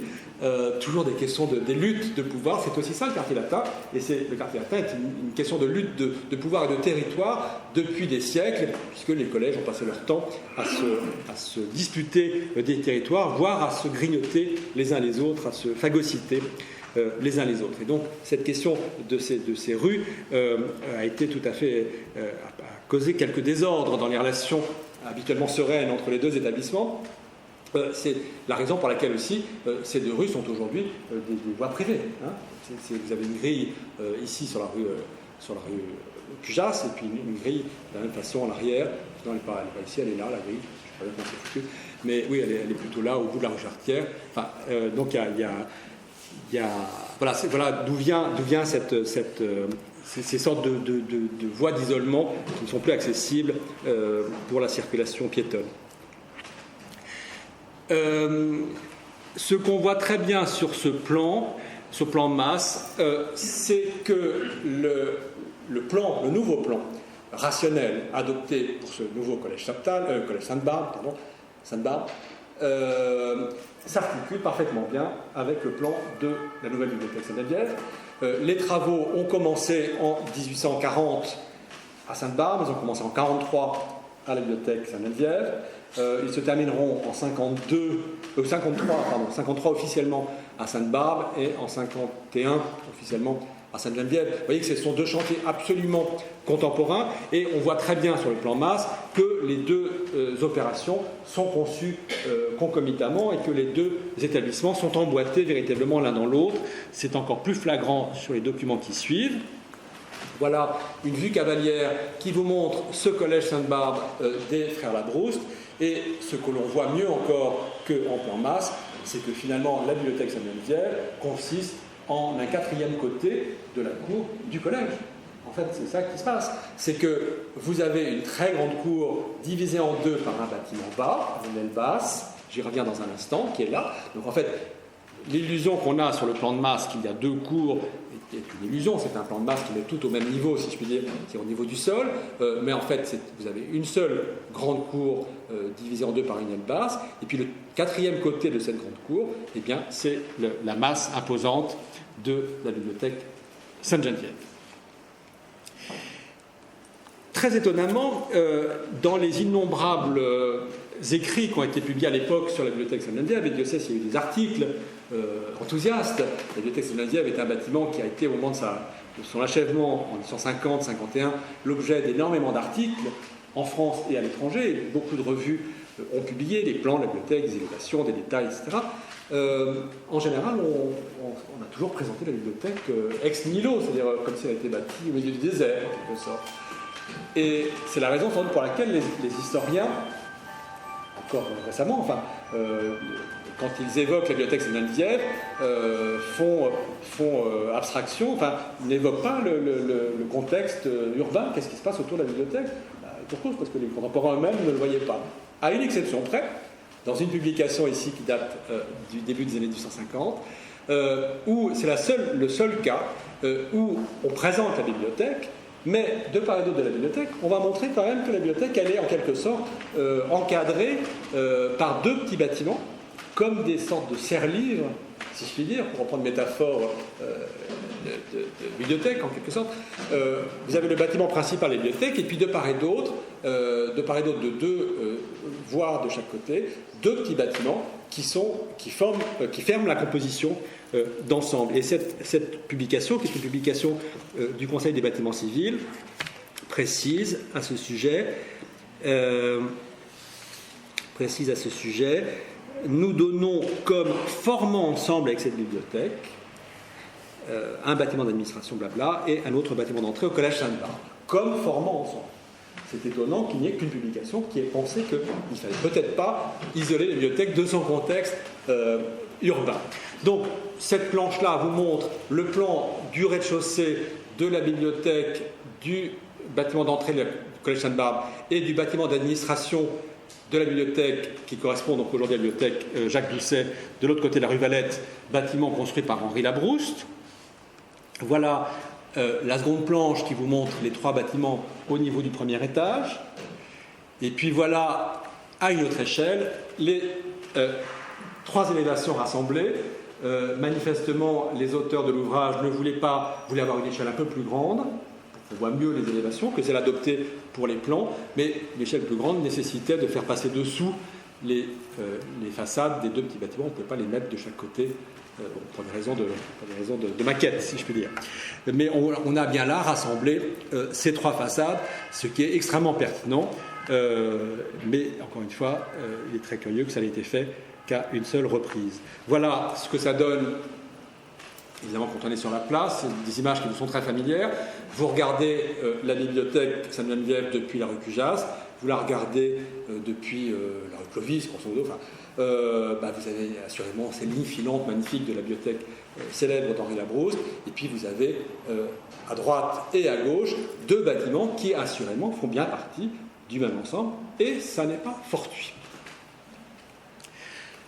Speaker 3: toujours des questions des luttes de pouvoir. C'est aussi ça le quartier latin, et le quartier latin est une question de lutte de pouvoir et de territoire depuis des siècles, puisque les collèges ont passé leur temps à se disputer des territoires, voire à se grignoter les uns les autres, à se phagocyter les uns les autres. Et donc cette question de ces rues a été tout à fait a causé quelques désordres dans les relations habituellement sereines entre les deux établissements. C'est la raison pour laquelle aussi ces deux rues sont aujourd'hui des voies privées. Hein. Vous avez une grille ici sur la rue Cujas, et puis une grille de la même façon à l'arrière. Non, elle n'est pas ici, elle est là, la grille. Je ne sais pas comment c'est foutu. Mais oui, elle est plutôt là, au bout de la rue Chartière. Enfin, donc voilà d'où vient ces sortes de voies d'isolement qui ne sont plus accessibles pour la circulation piétonne. Ce qu'on voit très bien sur ce plan de masse, c'est que le nouveau plan rationnel adopté pour ce nouveau collège Sainte-Barbe, s'articule parfaitement bien avec le plan de la nouvelle bibliothèque Sainte-Geneviève. Les travaux ont commencé en 1840 à Sainte-Barbe, ils ont commencé en 1943 à la bibliothèque Sainte-Geneviève. Ils se termineront en 53 officiellement à Sainte-Barbe et en 51 officiellement à Sainte-Geneviève. Vous voyez que ce sont deux chantiers absolument contemporains, et on voit très bien sur le plan masse que les deux opérations sont conçues concomitamment et que les deux établissements sont emboîtés véritablement l'un dans l'autre. C'est encore plus flagrant sur les documents qui suivent. Voilà une vue cavalière qui vous montre ce collège Sainte-Barbe des frères Labrouste, et ce que l'on voit mieux encore qu'en plan masse, c'est que finalement la bibliothèque Sainte-Geneviève consiste en un quatrième côté de la cour du collège. En fait, c'est ça qui se passe. C'est que vous avez une très grande cour divisée en deux par un bâtiment bas, une aile basse, j'y reviens dans un instant, qui est là. Donc en fait, l'illusion qu'on a sur le plan de masse qu'il y a deux cours est une illusion. C'est un plan de masse qui met tout au même niveau, si je puis dire, qui est au niveau du sol. Mais en fait, vous avez une seule grande cour divisée en deux par une aile basse. Et puis le quatrième côté de cette grande cour, eh bien, c'est la masse imposante de la bibliothèque Sainte-Geneviève. Très étonnamment, dans les innombrables écrits qui ont été publiés à l'époque sur la bibliothèque Sainte-Geneviève, et Dieu sait s'il y a eu des articles enthousiastes, la bibliothèque Sainte-Geneviève est un bâtiment qui a été, au moment de son achèvement en 1950-51, l'objet d'énormément d'articles en France et à l'étranger. Beaucoup de revues ont publié des plans de la bibliothèque, des élévations, des détails, etc. En général, on a toujours présenté la bibliothèque ex nihilo, c'est-à-dire comme si elle était bâtie au milieu du désert, en quelque sorte. Et c'est la raison sans doute pour laquelle les historiens, encore récemment, quand ils évoquent la bibliothèque Sainte-Geneviève, font abstraction, n'évoquent pas le contexte urbain. Qu'est-ce qui se passe autour de la bibliothèque? Pour cause, parce que les contemporains eux-mêmes ne le voyaient pas. À une exception près, dans une publication ici qui date du début des années 1850, où c'est le seul cas où on présente la bibliothèque, mais de part et d'autre de la bibliothèque, on va montrer quand même que la bibliothèque, elle est en quelque sorte encadrée par deux petits bâtiments, comme des sortes de serre-livres, si je puis dire, pour reprendre une métaphore de bibliothèque en quelque sorte. Vous avez le bâtiment principal de la bibliothèque, et puis de part et d'autre de deux voies de chaque côté, deux petits bâtiments qui ferment la composition d'ensemble. Et cette publication, qui est une publication du Conseil des bâtiments civils, précise à ce sujet, nous donnons comme formant ensemble avec cette bibliothèque un bâtiment d'administration, blabla, et un autre bâtiment d'entrée au collège Sainte-Barbe, comme formant ensemble. C'est étonnant qu'il n'y ait qu'une publication qui ait pensé qu'il ne fallait peut-être pas isoler la bibliothèque de son contexte urbain. Donc, cette planche-là vous montre le plan du rez-de-chaussée de la bibliothèque, du bâtiment d'entrée du collège Sainte-Barbe et du bâtiment d'administration de la bibliothèque, qui correspond donc aujourd'hui à la bibliothèque Jacques Doucet, de l'autre côté de la rue Valette, bâtiment construit par Henri Labrouste. Voilà la seconde planche qui vous montre les trois bâtiments au niveau du premier étage. Et puis voilà à une autre échelle les 3 élévations rassemblées. Manifestement, les auteurs de l'ouvrage voulaient avoir une échelle un peu plus grande. On voit mieux les élévations, que celle adoptée pour les plans, mais l'échelle plus grande nécessitait de faire passer dessous les façades des 2 petits bâtiments. On ne pouvait pas les mettre de chaque côté pour des raisons de maquette, si je puis dire. Mais on a bien là rassemblé ces 3 façades, ce qui est extrêmement pertinent. Mais encore une fois, il est très curieux que ça ait été fait qu'à une seule reprise. Voilà ce que ça donne. Évidemment, quand on est sur la place, c'est des images qui nous sont très familières. Vous regardez la bibliothèque Sainte-Geneviève depuis la rue Cujas, vous la regardez depuis la rue Clovis, grosso modo. Vous avez assurément ces lignes filantes magnifiques de la bibliothèque célèbre d'Henri Labrouste, et puis vous avez à droite et à gauche 2 bâtiments qui assurément font bien partie du même ensemble, et ça n'est pas fortuit.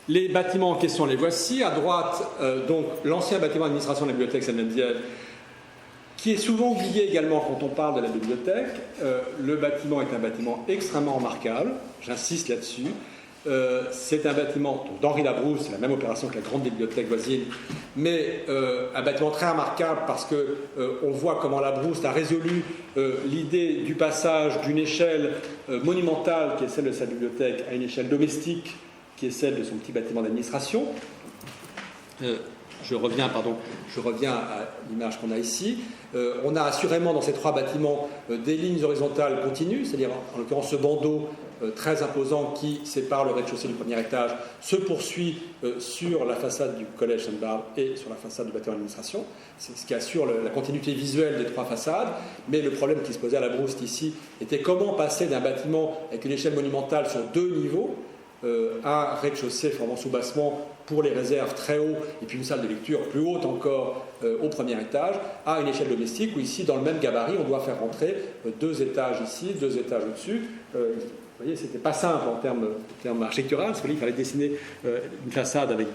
Speaker 3: Les bâtiments en question, les voici. À droite, donc l'ancien bâtiment d'administration de la bibliothèque Sainte-Geneviève, qui est souvent oublié également quand on parle de la bibliothèque. Le bâtiment est un bâtiment extrêmement remarquable, j'insiste là-dessus. C'est un bâtiment d'Henri Labrouste, c'est la même opération que la grande bibliothèque voisine, mais un bâtiment très remarquable parce qu'on voit comment Labrouste a résolu l'idée du passage d'une échelle monumentale, qui est celle de sa bibliothèque, à une échelle domestique, qui est celle de son petit bâtiment d'administration. Je reviens à l'image qu'on a ici. On a assurément dans ces 3 bâtiments des lignes horizontales continues, c'est-à-dire en l'occurrence ce bandeau très imposant qui sépare le rez-de-chaussée du premier étage se poursuit sur la façade du collège Sainte-Barbe et sur la façade du bâtiment d'administration. C'est ce qui assure la continuité visuelle des 3 façades. Mais le problème qui se posait à Labrouste ici était comment passer d'un bâtiment avec une échelle monumentale sur 2 niveaux, un rez-de-chaussée formant soubassement pour les réserves très haut, et puis une salle de lecture plus haute encore au premier étage, à une échelle domestique où ici, dans le même gabarit, on doit faire rentrer 2 étages ici, 2 étages au-dessus. Vous voyez, c'était pas simple en termes architecturaux, parce qu'il fallait dessiner une façade avec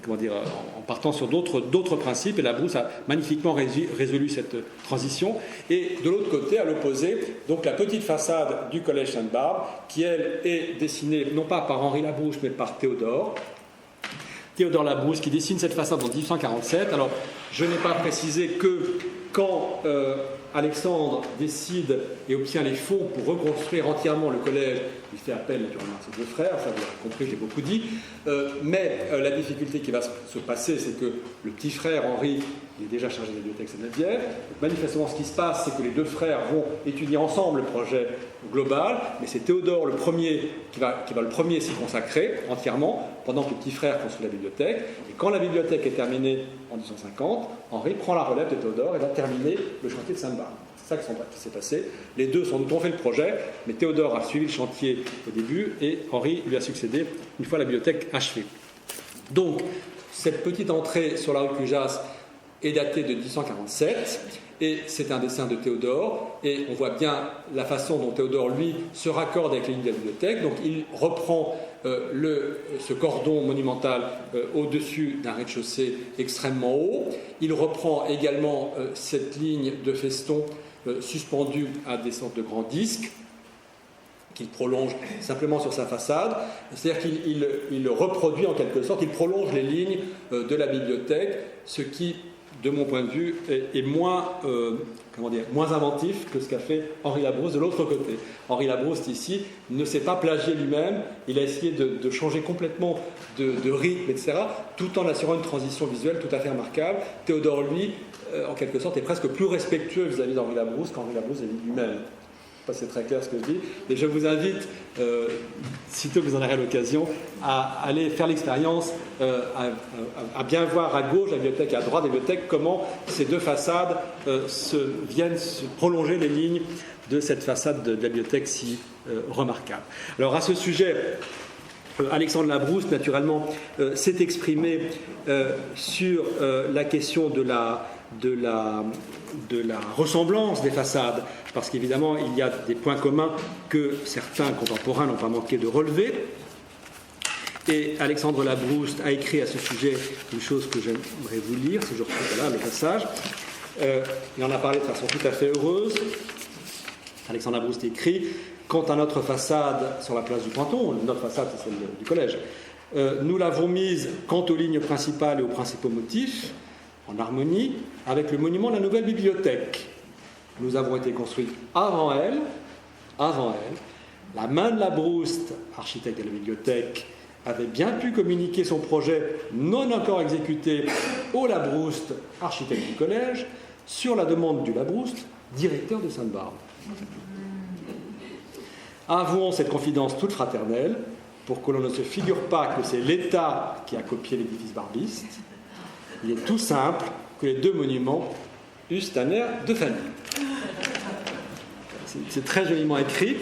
Speaker 3: en partant sur d'autres principes, et Labrouste a magnifiquement résolu cette transition. Et de l'autre côté, à l'opposé, donc la petite façade du collège Sainte-Barbe, qui elle est dessinée non pas par Henri Labrouste, mais par Théodore Labrouste, qui dessine cette façade en 1847. Alors, je n'ai pas précisé que quand Alexandre décide et obtient les fonds pour reconstruire entièrement le collège, il fait appel naturellement à ses 2 frères, ça vous l'avez compris, j'ai beaucoup dit, mais la difficulté qui va se passer, c'est que le petit frère Henri, il est déjà chargé de la bibliothèque Sainte-Geneviève. Manifestement, ce qui se passe, c'est que les 2 frères vont étudier ensemble le projet global, mais c'est Théodore le premier qui va le premier s'y consacrer entièrement, pendant que le petit frère construit la bibliothèque. Et quand la bibliothèque est terminée en 1850, Henri prend la relève de Théodore et va terminer le chantier de Sainte-Barbe. C'est ça qui s'est passé. Les 2 sans doute ont fait le projet, mais Théodore a suivi le chantier au début et Henri lui a succédé une fois la bibliothèque achevée. Donc, cette petite entrée sur la rue Cujas est datée de 1847 et c'est un dessin de Théodore, et on voit bien la façon dont Théodore, lui, se raccorde avec les lignes de la bibliothèque. Donc il reprend ce cordon monumental au-dessus d'un rez-de-chaussée extrêmement haut. Il reprend également cette ligne de feston suspendue à des sortes de grands disques qu'il prolonge simplement sur sa façade. C'est-à-dire qu'il reproduit en quelque sorte, il prolonge les lignes de la bibliothèque, ce qui, de mon point de vue, est moins inventif que ce qu'a fait Henri Labrouste de l'autre côté. Henri Labrouste, ici, ne s'est pas plagié lui-même, il a essayé de changer complètement de rythme, etc., tout en assurant une transition visuelle tout à fait remarquable. Théodore, lui, en quelque sorte, est presque plus respectueux vis-à-vis d'Henri Labrouste qu'Henri Labrouste vis-à-vis de lui-même. Je ne sais pas si c'est très clair ce que je dis, et je vous invite, sitôt que vous en aurez l'occasion, à aller faire l'expérience, à bien voir à gauche la bibliothèque et à droite la bibliothèque comment ces 2 façades viennent se prolonger les lignes de cette façade de la bibliothèque si remarquable. Alors à ce sujet, Alexandre Labrouste, naturellement, s'est exprimé sur la question de la ressemblance des façades, parce qu'évidemment il y a des points communs que certains contemporains n'ont pas manqué de relever. Et Alexandre Labrouste a écrit à ce sujet une chose que j'aimerais vous lire, si je retrouve là le passage. Il en a parlé de façon tout à fait heureuse. Alexandre Labrouste écrit: quant à notre façade sur la place du Printemps, notre façade c'est celle du collège, nous l'avons mise quant aux lignes principales et aux principaux motifs, en harmonie avec le monument de la nouvelle bibliothèque. Nous avons été construits avant elle. La main de Labrouste, architecte de la bibliothèque, avait bien pu communiquer son projet non encore exécuté au Labrouste, architecte du collège, sur la demande du Labrouste, directeur de Sainte-Barbe. Avouons cette confidence toute fraternelle pour que l'on ne se figure pas que c'est l'État qui a copié l'édifice barbiste. Il est tout simple que les deux monuments eussent un air de famille. C'est très joliment écrit.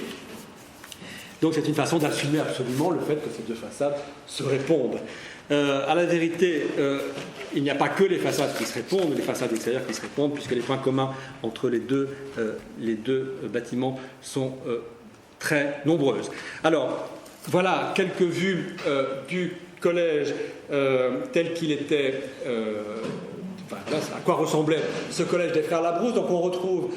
Speaker 3: Donc c'est une façon d'assumer absolument le fait que ces deux façades se répondent. À la vérité, il n'y a pas que les façades qui se répondent, les façades extérieures qui se répondent, puisque les points communs entre les deux bâtiments sont très nombreuses. Alors, voilà quelques vues du collège tel qu'il était, voilà à quoi ressemblait ce collège des Frères Labrouste. Donc on retrouve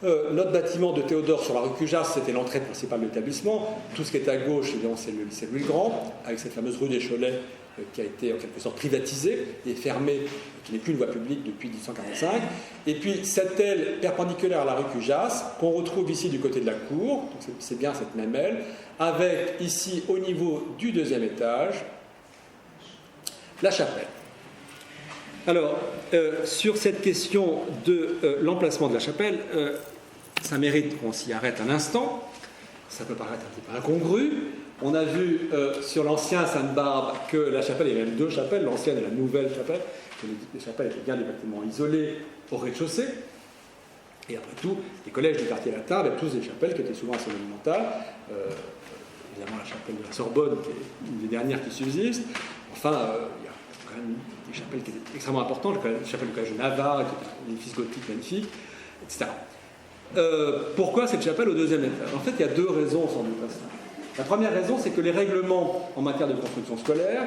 Speaker 3: notre bâtiment de Théodore sur la rue Cujas, c'était l'entrée principale de l'établissement. Tout ce qui est à gauche, évidemment, c'est le lycée Louis-le-Grand, avec cette fameuse rue des Cholets qui a été en quelque sorte privatisée et fermée, qui n'est plus une voie publique depuis 1845. Et puis cette aile perpendiculaire à la rue Cujas, qu'on retrouve ici du côté de la cour, donc c'est bien cette même aile, avec ici au niveau du deuxième étage, la chapelle. Alors, sur cette question de l'emplacement de la chapelle, ça mérite qu'on s'y arrête un instant. Ça peut paraître un petit peu incongru. On a vu sur l'ancien Sainte-Barbe que la chapelle, il y avait même deux chapelles, l'ancienne et la nouvelle chapelle, que les chapelles étaient bien des bâtiments isolés au rez-de-chaussée. Et après tout, les collèges du quartier latin avaient tous des chapelles qui étaient souvent assez monumentales. Évidemment, la chapelle de la Sorbonne, qui est une des dernières qui subsistent. Enfin, il y a quand même des chapelles qui étaient extrêmement importantes, la chapelle du collège de Navarre, qui est un édifice gothique magnifique, etc. Pourquoi cette chapelle au deuxième étage? En fait, il y a deux raisons sans doute à ça. La première raison, c'est que les règlements en matière de construction scolaire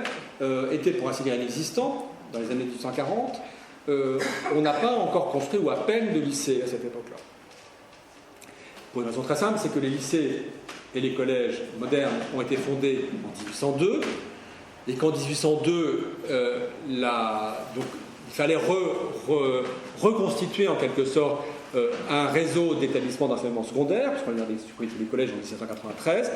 Speaker 3: étaient, pour ainsi dire, inexistants dans les années 1840. On n'a pas encore construit, ou à peine, de lycée à cette époque-là. Pour une raison très simple, c'est que les lycées et les collèges modernes ont été fondés en 1802, et qu'en 1802, donc, il fallait reconstituer en quelque sorte un réseau d'établissements d'enseignement secondaire, puisqu'on a supprimé tous les collèges en 1793,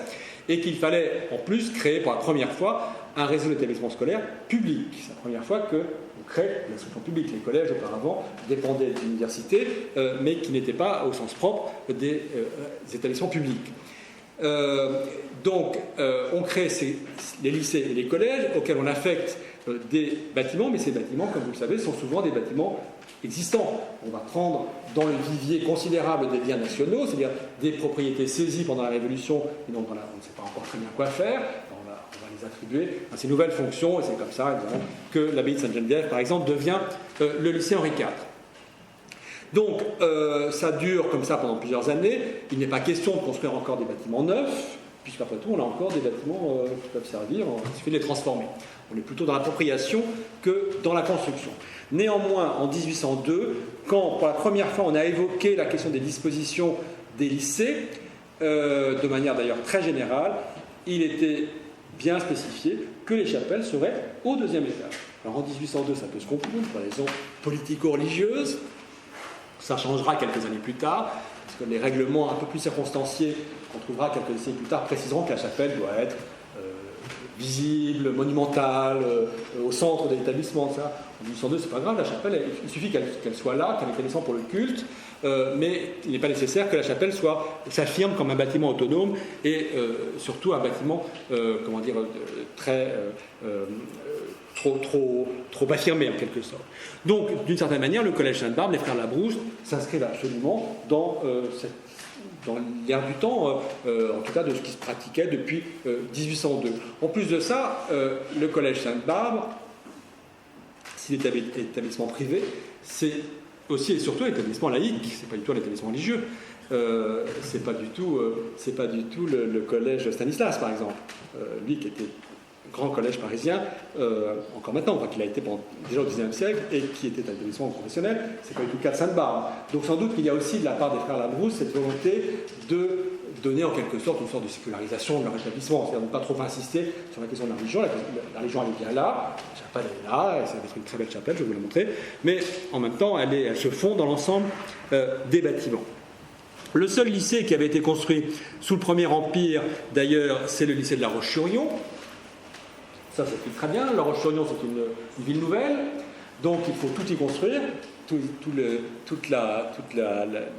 Speaker 3: et qu'il fallait en plus créer pour la première fois un réseau d'établissements scolaires publics. C'est la première fois qu'on crée l'instruction publique. Les collèges auparavant dépendaient des universités, mais qui n'étaient pas au sens propre des établissements publics. Donc on crée les lycées et les collèges auxquels on affecte des bâtiments, mais ces bâtiments, comme vous le savez, sont souvent des bâtiments existants. On va prendre dans le vivier considérable des biens nationaux, c'est-à-dire des propriétés saisies pendant la Révolution, et donc on ne sait pas encore très bien quoi faire, on va les attribuer à ces nouvelles fonctions, et c'est comme ça évidemment, que l'abbaye de Sainte-Geneviève, par exemple, devient le lycée Henri IV. Donc ça dure comme ça pendant plusieurs années, il n'est pas question de construire encore des bâtiments neufs, puisqu'après tout on a encore des bâtiments qui peuvent servir, il suffit de les transformer. On est plutôt dans l'appropriation que dans la construction. Néanmoins, en 1802, quand pour la première fois on a évoqué la question des dispositions des lycées, de manière d'ailleurs très générale, il était bien spécifié que les chapelles seraient au deuxième étage. Alors en 1802, ça peut se comprendre pour des raisons politico-religieuses. Ça changera quelques années plus tard, parce que les règlements un peu plus circonstanciés qu'on trouvera quelques décennies plus tard préciseront que la chapelle doit être visible, monumentale, au centre de l'établissement. Ça. En 1802, c'est pas grave, la chapelle, il suffit qu'elle soit là, qu'un établissement pour le culte, mais il n'est pas nécessaire que la chapelle s'affirme comme un bâtiment autonome et surtout un bâtiment, trop affirmé en quelque sorte. Donc, d'une certaine manière, le collège Sainte-Barbe, les Frères Labrouste, s'inscrivent absolument dans l'air du temps, en tout cas de ce qui se pratiquait depuis 1802. En plus de ça, le collège Sainte-Barbe, s'il est établissement privé, c'est aussi et surtout un établissement laïque, c'est pas du tout un établissement religieux. C'est pas du tout le collège Stanislas, par exemple, lui qui était grand collège parisien, encore maintenant, enfin, qu'il a été déjà au XIXe siècle, et qui était un établissement professionnel, c'est pas du tout le cas de Sainte-Barbe. Donc sans doute qu'il y a aussi de la part des frères Labrousse cette volonté de donner en quelque sorte une sorte de sécularisation de leur établissement, c'est-à-dire de ne pas trop insister sur la question de la religion. La religion elle est bien là, la chapelle elle est là, et c'est une très belle chapelle, je vais vous la montrer, mais en même temps elle se fond dans l'ensemble des bâtiments. Le seul lycée qui avait été construit sous le Premier Empire, d'ailleurs, c'est le lycée de La Roche-sur-Yon. Ça s'explique très bien. La Roche-sur-Yon, c'est une ville nouvelle, donc il faut tout y construire, toute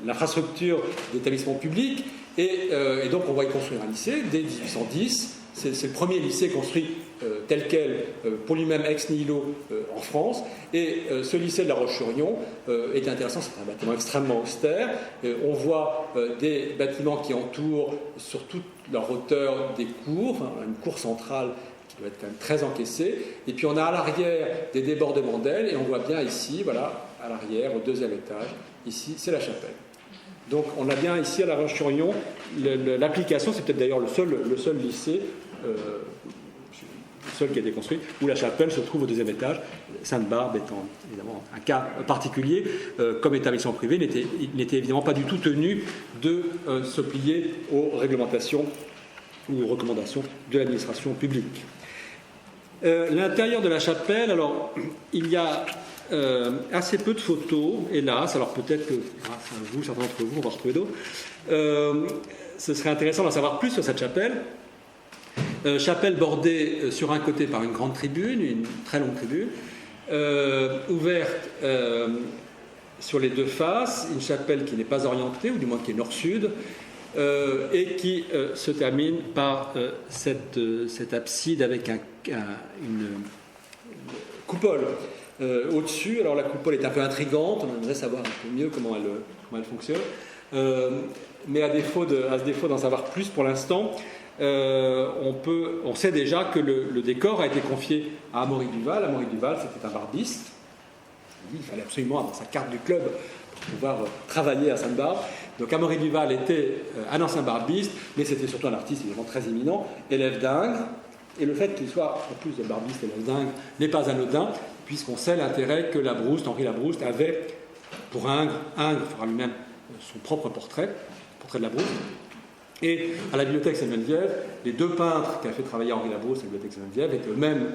Speaker 3: l'infrastructure d'établissements publics, et donc on va y construire un lycée dès 1810. C'est le premier lycée construit tel quel, pour lui-même ex nihilo en France. Et ce lycée de La Roche-sur-Yon est intéressant, c'est un bâtiment extrêmement austère. On voit des bâtiments qui entourent sur toute leur hauteur des cours, une cour centrale qui doit être quand même très encaissée. Et puis on a à l'arrière des débordements d'ailes, et on voit bien ici, voilà, à l'arrière, au deuxième étage, ici, c'est la chapelle. Donc on a bien ici à La Roche-sur-Yon l'application, c'est peut-être d'ailleurs le seul lycée, seul qui a été construit, où la chapelle se trouve au deuxième étage, Sainte-Barbe étant évidemment un cas particulier, comme établissement privé, il n'était évidemment pas du tout tenu de se plier aux réglementations ou aux recommandations de l'administration publique. L'intérieur de la chapelle, alors il y a assez peu de photos, hélas, alors peut-être que grâce à vous, certains d'entre vous, on va retrouver d'autres. Ce serait intéressant d'en savoir plus sur cette chapelle. Chapelle bordée sur un côté par une grande tribune, une très longue tribune, ouverte sur les deux faces, une chapelle qui n'est pas orientée, ou du moins qui est nord-sud, et qui se termine par cette abside avec une coupole au-dessus. Alors la coupole est un peu intrigante, on aimerait savoir un peu mieux comment elle fonctionne, mais à défaut d'en savoir plus pour l'instant, on sait déjà que le décor a été confié à Amaury Duval. Amaury Duval, c'était un barbiste. Il fallait absolument avoir sa carte du club pour pouvoir travailler à Sainte-Barbe. Donc Amaury Duval était un ancien barbiste, mais c'était surtout un artiste évidemment très éminent, élève d'Ingres. Et le fait qu'il soit, en plus de barbiste élève d'Ingres, n'est pas anodin, puisqu'on sait l'intérêt que Henri Labrouste avait pour Ingres. Ingres fera lui-même son propre portrait de Labrouste. Et à la bibliothèque Sainte-Geneviève, les deux peintres qui avaient fait travailler Henri Labrouste à la bibliothèque Sainte-Geneviève étaient eux-mêmes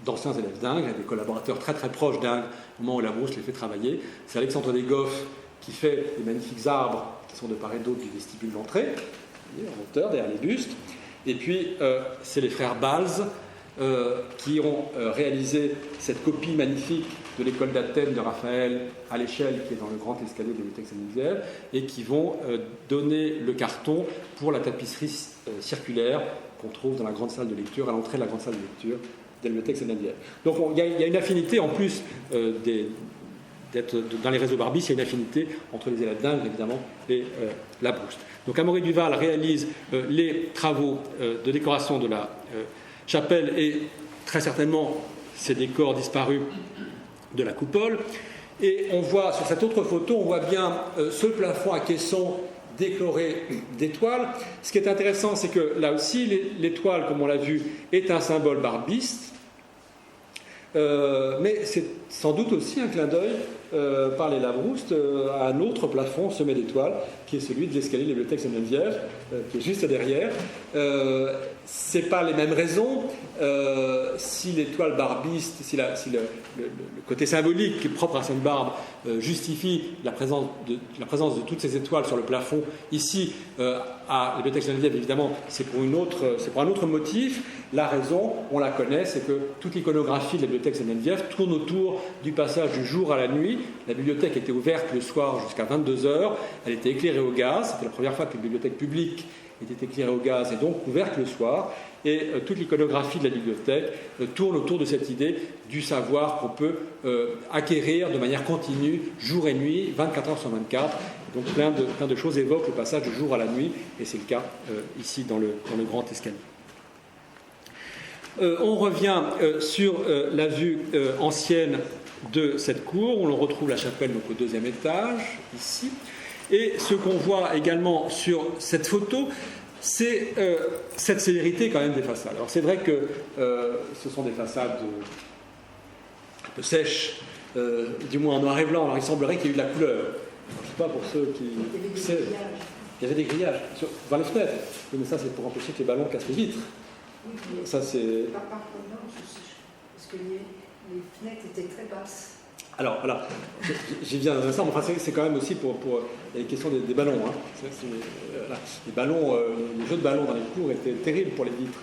Speaker 3: d'anciens élèves d'Ingres, et des collaborateurs très très proches d'Ingres au moment où Labrouste les fait travailler. C'est Alexandre Desgoffes qui fait les magnifiques arbres qui sont de part et d'autre du vestibule d'entrée, en hauteur, derrière les bustes. Et puis, c'est les frères Balz qui ont réalisé cette copie magnifique de l'école d'Athènes de Raphaël à l'échelle qui est dans le grand escalier de la bibliothèque Sainte-Geneviève, et qui vont donner le carton pour la tapisserie circulaire qu'on trouve dans la grande salle de lecture, à l'entrée de la grande salle de lecture de la bibliothèque Sainte-Geneviève. Donc il y a une affinité, en plus d'être dans les réseaux barbistes, il y a une affinité entre les élèves d'Ingres, évidemment, et Labrouste. Donc Amaury Duval réalise les travaux de décoration de la chapelle, et très certainement ces décors disparus de la coupole. Et on voit sur cette autre photo, on voit bien ce plafond à caisson décoré d'étoiles. Ce qui est intéressant, c'est que là aussi, l'étoile, comme on l'a vu, est un symbole barbiste, mais c'est sans doute aussi un clin d'œil par les Labrouste à un autre plafond semé d'étoiles, qui est celui de l'escalier de la bibliothèque Sainte-Geneviève, qui est juste derrière. C'est pas les mêmes raisons. Si l'étoile barbiste, si le côté symbolique qui est propre à Sainte-Barbe justifie la présence de toutes ces étoiles sur le plafond, ici à la bibliothèque Sainte-Geneviève, évidemment, c'est pour un autre motif. La raison, on la connaît, c'est que toute l'iconographie de la bibliothèque Sainte-Geneviève tourne autour du passage du jour à la nuit. La bibliothèque était ouverte le soir jusqu'à 22h, elle était éclairée au gaz, c'était la première fois qu'une bibliothèque publique était éclairée au gaz et donc ouverte le soir, et toute l'iconographie de la bibliothèque tourne autour de cette idée du savoir qu'on peut acquérir de manière continue, jour et nuit, 24 heures sur 24. Donc plein de choses évoquent le passage du jour à la nuit, et c'est le cas ici dans le grand escalier. On revient sur la vue ancienne de cette cour. On retrouve la chapelle donc au deuxième étage, ici. Et ce qu'on voit également sur cette photo, c'est cette sévérité quand même des façades. Alors c'est vrai que ce sont des façades un peu sèches, du moins en noir et blanc, alors il semblerait qu'il y ait eu de la couleur. Alors, je ne sais pas pour ceux qui savent. Il y avait des grillages dans les fenêtres. Oui, mais ça c'est pour empêcher que les ballons cassent les vitres. Ça c'est...
Speaker 4: Par contre, non, parce que les fenêtres étaient très basses.
Speaker 3: Alors, voilà, j'y viens dans un instant, mais enfin, c'est quand même aussi pour la question des ballons. Hein. Voilà. Les ballons, les jeux de ballons dans les cours étaient terribles pour les vitres.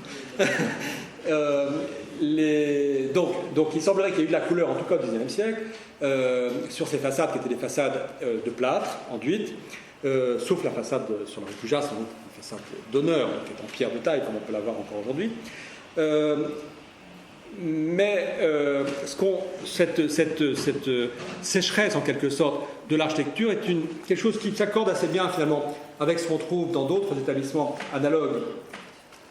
Speaker 3: Donc, il semblerait qu'il y ait eu de la couleur, en tout cas au XIXe siècle, sur ces façades qui étaient des façades de plâtre, enduites, sauf la façade sur la rue Cujas, une façade d'honneur, qui est en pierre de taille, comme on peut l'avoir encore aujourd'hui. Mais cette sécheresse en quelque sorte de l'architecture est quelque chose qui s'accorde assez bien finalement avec ce qu'on trouve dans d'autres établissements analogues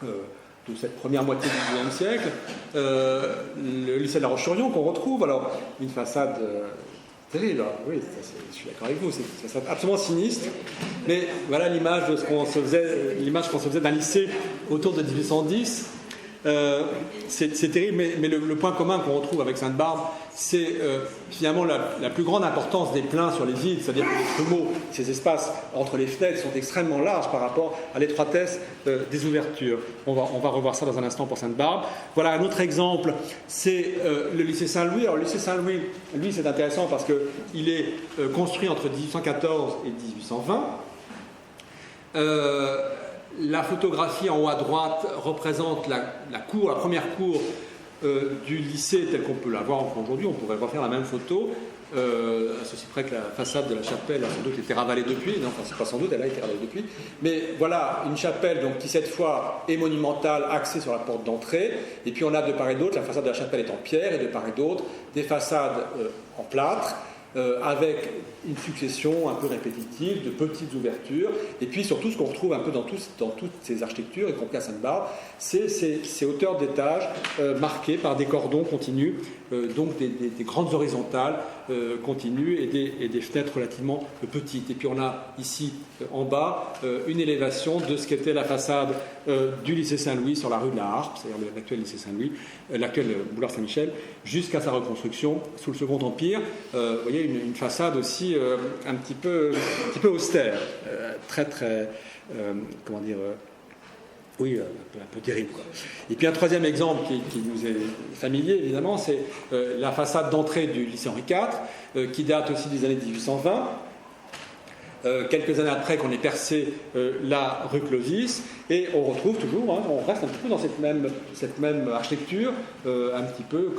Speaker 3: de cette première moitié du XIXe siècle. Le lycée de la Roche-sur-Yon qu'on retrouve, alors une façade terrible, oui, je suis d'accord avec vous, c'est une façade absolument sinistre, mais voilà l'image de ce qu'on se faisait d'un lycée autour de 1810. C'est terrible, mais le point commun qu'on retrouve avec Sainte-Barbe, c'est finalement la plus grande importance des pleins sur les vides, c'est-à-dire que les trumeaux, ces espaces entre les fenêtres sont extrêmement larges par rapport à l'étroitesse des ouvertures. On va revoir ça dans un instant pour Sainte-Barbe. Voilà un autre exemple, c'est le lycée Saint-Louis. Alors le lycée Saint-Louis, lui, c'est intéressant parce qu'il est construit entre 1814 et 1820. La photographie en haut à droite représente la première cour du lycée tel qu'on peut la voir aujourd'hui. On pourrait refaire la même photo, à ceci près que la façade de la chapelle a sans doute été ravalée depuis. Non, enfin, c'est pas sans doute, elle a été ravalée depuis. Mais voilà une chapelle donc, qui cette fois est monumentale, axée sur la porte d'entrée. Et puis on a de part et d'autre, la façade de la chapelle est en pierre, et de part et d'autre, des façades en plâtre. Avec une succession un peu répétitive de petites ouvertures, et puis surtout ce qu'on retrouve un peu dans toutes ces architectures, y compris à Sainte-Barbe, c'est ces hauteurs d'étages marquées par des cordons continus, donc des grandes horizontales continues et des fenêtres relativement petites. Et puis on a ici en bas une élévation de ce qu'était la façade du lycée Saint-Louis sur la rue de la Harpe, c'est-à-dire l'actuel lycée Saint-Louis, l'actuel boulevard Saint-Michel, jusqu'à sa reconstruction sous le Second Empire. Vous voyez une façade aussi un petit peu austère, très comment dire, oui, un peu terrible, quoi. Et puis un troisième exemple qui nous est familier évidemment, c'est la façade d'entrée du lycée Henri IV, qui date aussi des années 1820. Quelques années après qu'on ait percé la rue Clovis, et on retrouve toujours, on reste un petit peu dans cette même architecture, un petit peu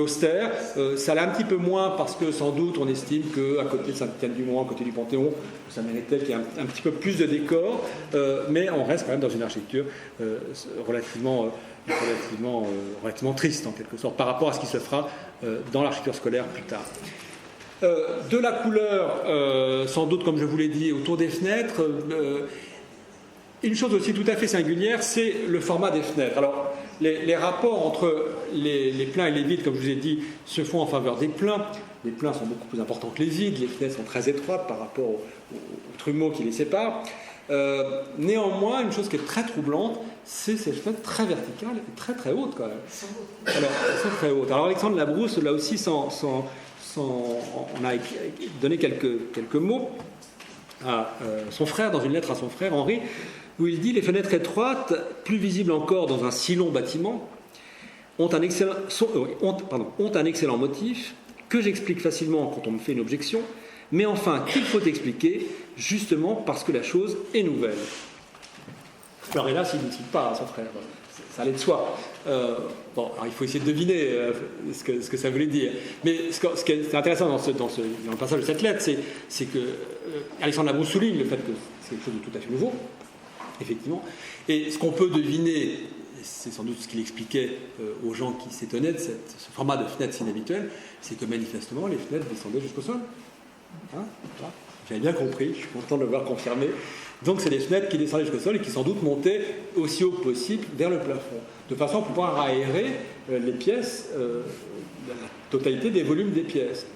Speaker 3: austère. Ça l'est un petit peu moins parce que sans doute on estime qu'à côté de Saint-Étienne-du-Mont, à côté du Panthéon, ça méritait qu'il y ait un petit peu plus de décor, mais on reste quand même dans une architecture relativement triste en quelque sorte par rapport à ce qui se fera dans l'architecture scolaire plus tard. De la couleur, sans doute, comme je vous l'ai dit, autour des fenêtres. Une chose aussi tout à fait singulière, c'est le format des fenêtres. Alors, les rapports entre les pleins et les vides, comme je vous ai dit, se font en faveur des pleins. Les pleins sont beaucoup plus importants que les vides. Les fenêtres sont très étroites par rapport aux trumeaux qui les séparent. Néanmoins, une chose qui est très troublante, c'est ces fenêtres très verticales et très très hautes quand même. Alors, elles sont très hautes. Alors, Alexandre Labrousse, là aussi, on a donné quelques mots à son frère, dans une lettre à son frère Henri, où il dit « Les fenêtres étroites, plus visibles encore dans un si long bâtiment, ont un excellent motif, que j'explique facilement quand on me fait une objection, mais enfin qu'il faut expliquer, justement parce que la chose est nouvelle. » Alors hélas, il ne cite pas son frère. Ça allait de soi. Alors il faut essayer de deviner ce que ça voulait dire. Mais ce qui est intéressant dans le passage de cette lettre, c'est que Alexandre Labrousse souligne le fait que c'est quelque chose de tout à fait nouveau, effectivement. Et ce qu'on peut deviner, c'est sans doute ce qu'il expliquait aux gens qui s'étonnaient de ce format de fenêtre si inhabituel, c'est que manifestement les fenêtres descendaient jusqu'au sol. Hein, voilà. J'avais bien compris, je suis content de le voir confirmé. Donc c'est des fenêtres qui descendaient jusqu'au sol et qui sans doute montaient aussi haut que possible vers le plafond, de façon à pouvoir aérer les pièces, la totalité des volumes des pièces.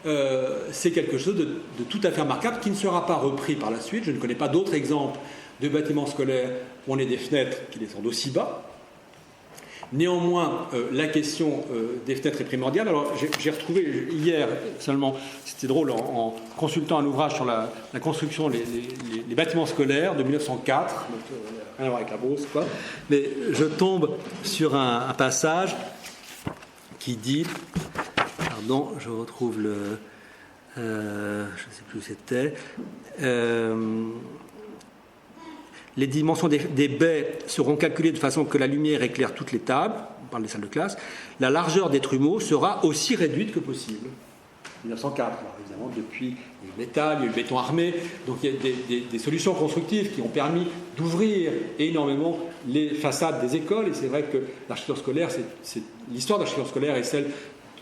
Speaker 3: c'est quelque chose de tout à fait remarquable qui ne sera pas repris par la suite. Je ne connais pas d'autres exemples de bâtiments scolaires où on ait des fenêtres qui descendent aussi bas. Néanmoins, la question des fenêtres est primordiale. Alors, j'ai retrouvé hier seulement, c'était drôle, en consultant un ouvrage sur la construction, les bâtiments scolaires de 1904, donc, rien à voir avec la Brousse, quoi. Mais je tombe sur un passage qui dit, pardon, je retrouve le, je ne sais plus où c'était. Les dimensions des baies seront calculées de façon que la lumière éclaire toutes les tables, on parle des salles de classe. La largeur des trumeaux sera aussi réduite que possible. 1904, alors évidemment, depuis, il y a eu le métal, il y a eu le béton armé, donc il y a des solutions constructives qui ont permis d'ouvrir énormément les façades des écoles, et c'est vrai que l'architecture scolaire, l'histoire de l'architecture scolaire est celle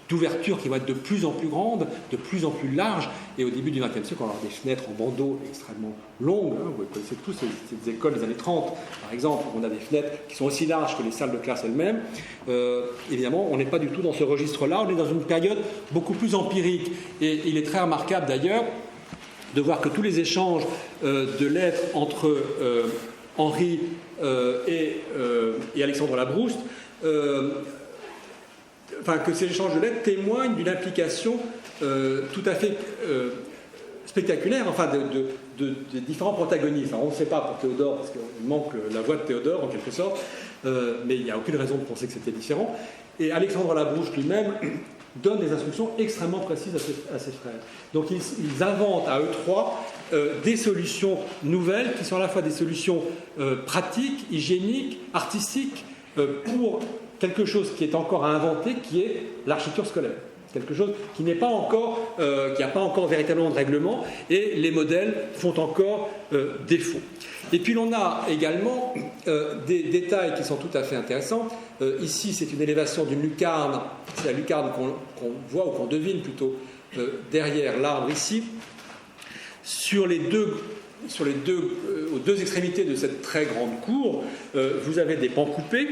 Speaker 3: d'ouverture qui va être de plus en plus grande, de plus en plus large, et au début du XXe siècle, on va avoir des fenêtres en bandeaux extrêmement longues, hein, vous connaissez tous ces écoles des années 30, par exemple, où on a des fenêtres qui sont aussi larges que les salles de classe elles-mêmes. Évidemment, on n'est pas du tout dans ce registre-là, on est dans une période beaucoup plus empirique, et il est très remarquable d'ailleurs de voir que tous les échanges de lettres entre Henri et Alexandre Labrousse, que ces échanges de lettres témoignent d'une implication tout à fait spectaculaire, des différents protagonistes. Alors, on ne sait pas pour Théodore, parce qu'il manque la voix de Théodore en quelque sorte, mais il n'y a aucune raison de penser que c'était différent. Et Alexandre Labrousse lui-même donne des instructions extrêmement précises à ses frères. Donc ils inventent à eux trois des solutions nouvelles qui sont à la fois des solutions pratiques, hygiéniques, artistiques, pour quelque chose qui est encore à inventer, qui est l'architecture scolaire. Quelque chose qui n'a pas encore véritablement de règlement, et les modèles font encore défaut. Et puis l'on a également des détails qui sont tout à fait intéressants. Ici, c'est une élévation d'une lucarne, c'est la lucarne qu'on voit, ou qu'on devine plutôt, derrière l'arbre ici, aux deux extrémités de cette très grande cour, vous avez des pans coupés.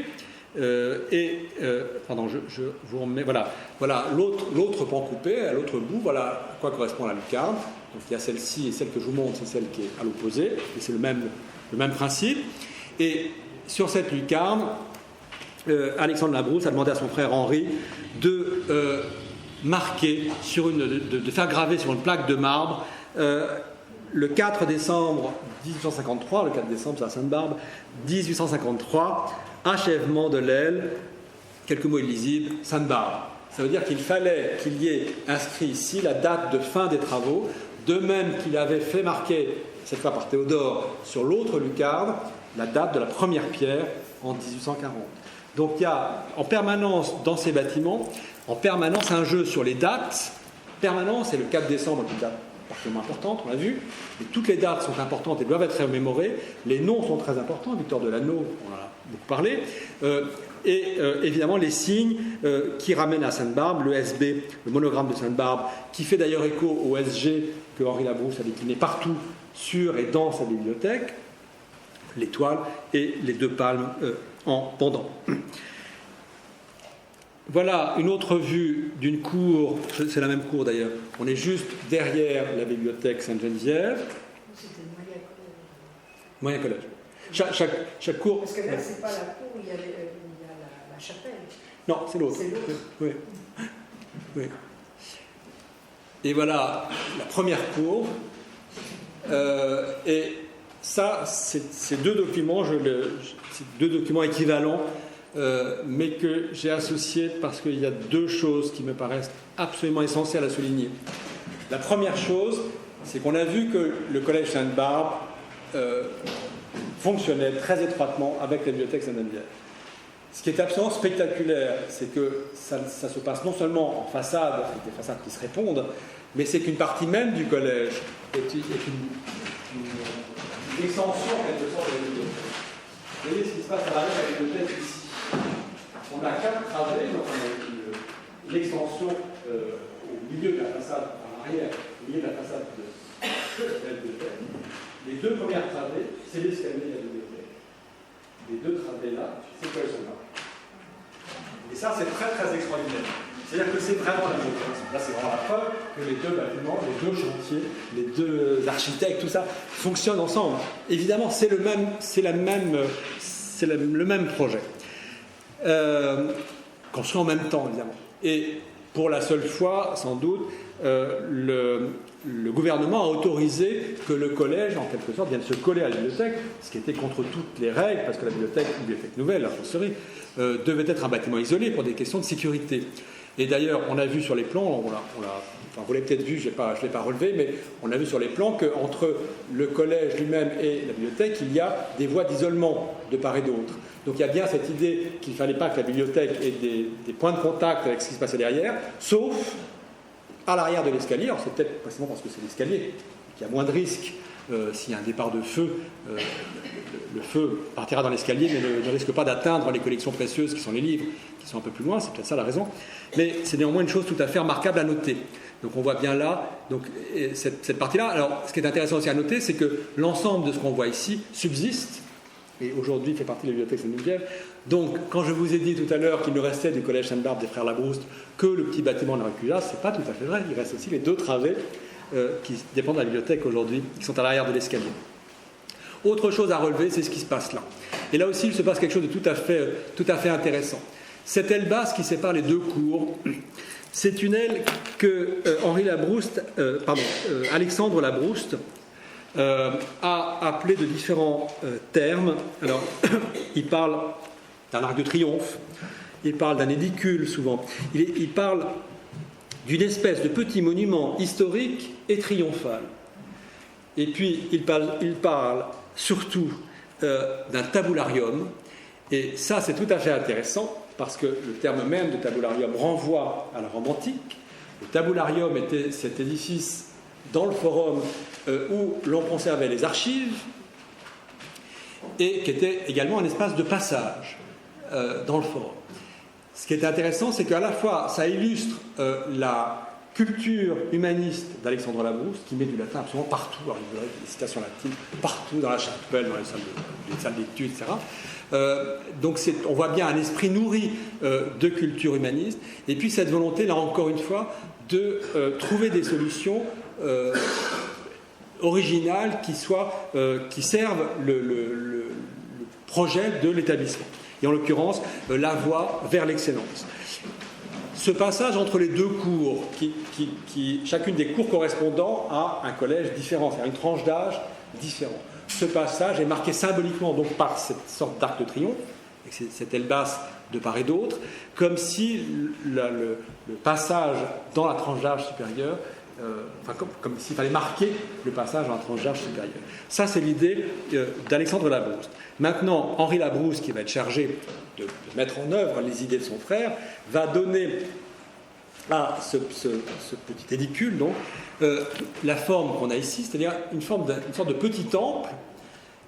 Speaker 3: Pardon, je vous remets. Voilà l'autre pan coupé, à l'autre bout, voilà à quoi correspond la lucarne. Donc il y a celle-ci, et celle que je vous montre, c'est celle qui est à l'opposé, et c'est le même principe. Et sur cette lucarne, Alexandre Labrousse a demandé à son frère Henri de marquer, de faire graver sur une plaque de marbre, le 4 décembre 1853, le 4 décembre, c'est à Sainte-Barbe, 1853, achèvement de l'aile, quelques mots illisibles, Sainte-Barbe. Ça veut dire qu'il fallait qu'il y ait inscrit ici la date de fin des travaux, de même qu'il avait fait marquer, cette fois par Théodore, sur l'autre lucarne, la date de la première pierre en 1840. Donc il y a en permanence dans ces bâtiments, un jeu sur les dates. Permanence, c'est le 4 décembre, qui est une date particulièrement importante, on l'a vu, mais toutes les dates sont importantes et doivent être remémorées. Les noms sont très importants, Victor Delannoy, on en a beaucoup parlé, et évidemment les signes qui ramènent à Sainte-Barbe, le SB, le monogramme de Sainte-Barbe, qui fait d'ailleurs écho au SG que Henri Labrousse a décliné partout sur et dans sa bibliothèque, l'étoile et les deux palmes en pendant. Voilà une autre vue d'une cour, c'est la même cour d'ailleurs, on est juste derrière la bibliothèque Sainte-Geneviève.
Speaker 4: C'était le
Speaker 3: Moyen collège. Chaque cour.
Speaker 4: Parce que là, c'est pas la cour où il y a la chapelle.
Speaker 3: Non, c'est l'autre.
Speaker 4: C'est l'autre.
Speaker 3: Oui. Et voilà la première cour. Et ça, c'est deux documents équivalents, mais que j'ai associés parce qu'il y a deux choses qui me paraissent absolument essentielles à souligner. La première chose, c'est qu'on a vu que le collège Sainte-Barbe fonctionnait très étroitement avec la bibliothèque Sainte-Geneviève. Ce qui est absolument spectaculaire, c'est que ça se passe non seulement en façade, avec des façades qui se répondent, mais c'est qu'une partie même du collège est une extension, en quelque sorte, de la bibliothèque. Vous voyez ce qui se passe à l'arrière de la bibliothèque ici. On a 4 travées, donc on a l'extension au milieu de la façade, à l'arrière, au milieu de la façade de la bibliothèque. Les deux premières travées, c'est l'escalier de la bibliothèque. Les deux travées là, c'est quoi elles sont là. Et ça, c'est très très extraordinaire. C'est-à-dire que c'est vraiment la même chose. Là, c'est vraiment la preuve que les deux bâtiments, les deux chantiers, les deux architectes, tout ça, fonctionnent ensemble. Évidemment, c'est le même projet. Construit en même temps, évidemment. Et pour la seule fois, sans doute, le gouvernement a autorisé que le collège, en quelque sorte, vienne se coller à la bibliothèque, ce qui était contre toutes les règles, parce que la bibliothèque nouvelle, la forcerie, devait être un bâtiment isolé pour des questions de sécurité. Et d'ailleurs, on a vu sur les plans, vous l'avez peut-être vu, je ne l'ai pas relevé, mais on a vu sur les plans qu'entre le collège lui-même et la bibliothèque, il y a des voies d'isolement de part et d'autre. Donc il y a bien cette idée qu'il ne fallait pas que la bibliothèque ait des points de contact avec ce qui se passait derrière, sauf à l'arrière de l'escalier. Alors c'est peut-être précisément parce que c'est l'escalier qu'il y a moins de risques. S'il y a un départ de feu, le feu partira dans l'escalier, mais ne risque pas d'atteindre les collections précieuses qui sont les livres, qui sont un peu plus loin, c'est peut-être ça la raison. Mais c'est néanmoins une chose tout à fait remarquable à noter. Donc on voit bien là cette partie-là. Alors ce qui est intéressant aussi à noter, c'est que l'ensemble de ce qu'on voit ici subsiste, et aujourd'hui fait partie de la bibliothèque Sainte-Geneviève. Donc quand je vous ai dit tout à l'heure qu'il ne restait du collège Sainte-Barbe des frères Labrouste que le petit bâtiment de la rue Cujas, c'est pas tout à fait vrai. Il reste aussi les deux travées qui dépendent de la bibliothèque aujourd'hui, qui sont à l'arrière de l'escalier. Autre chose à relever, c'est ce qui se passe là. Et là aussi, il se passe quelque chose de tout à fait intéressant. Cette aile basse qui sépare les deux cours, c'est une aile que Alexandre Labrouste a appelée de différents termes. Alors, il parle d'un arc de triomphe, il parle d'un édicule souvent, il parle d'une espèce de petit monument historique et triomphal. Et puis, il parle surtout d'un tabularium. Et ça, c'est tout à fait intéressant, parce que le terme même de tabularium renvoie à la Rome antique. Le tabularium était cet édifice dans le forum où l'on conservait les archives, et qui était également un espace de passage dans le forum. Ce qui est intéressant, c'est qu'à la fois, ça illustre la culture humaniste d'Alexandre Labrouste, qui met du latin absolument partout, alors il y a des citations latines partout, dans la chapelle, dans les salles d'études, etc. Donc on voit bien un esprit nourri de culture humaniste, et puis cette volonté, là encore une fois, de trouver des solutions originales qui servent le projet de l'établissement. Et en l'occurrence, la voie vers l'excellence. Ce passage entre les deux cours, chacune des cours correspondant à un collège différent, c'est-à-dire une tranche d'âge différente. Ce passage est marqué symboliquement donc par cette sorte d'arc de triomphe, avec cette aile basse de part et d'autre, comme si le passage dans la tranche d'âge supérieure, comme s'il fallait marquer le passage dans la tranche d'âge supérieure. Ça, c'est l'idée d'Alexandre Labrouste. Maintenant, Henri Labrouste, qui va être chargé de mettre en œuvre les idées de son frère, va donner à ce petit édicule donc, la forme qu'on a ici, c'est-à-dire une sorte de petit temple,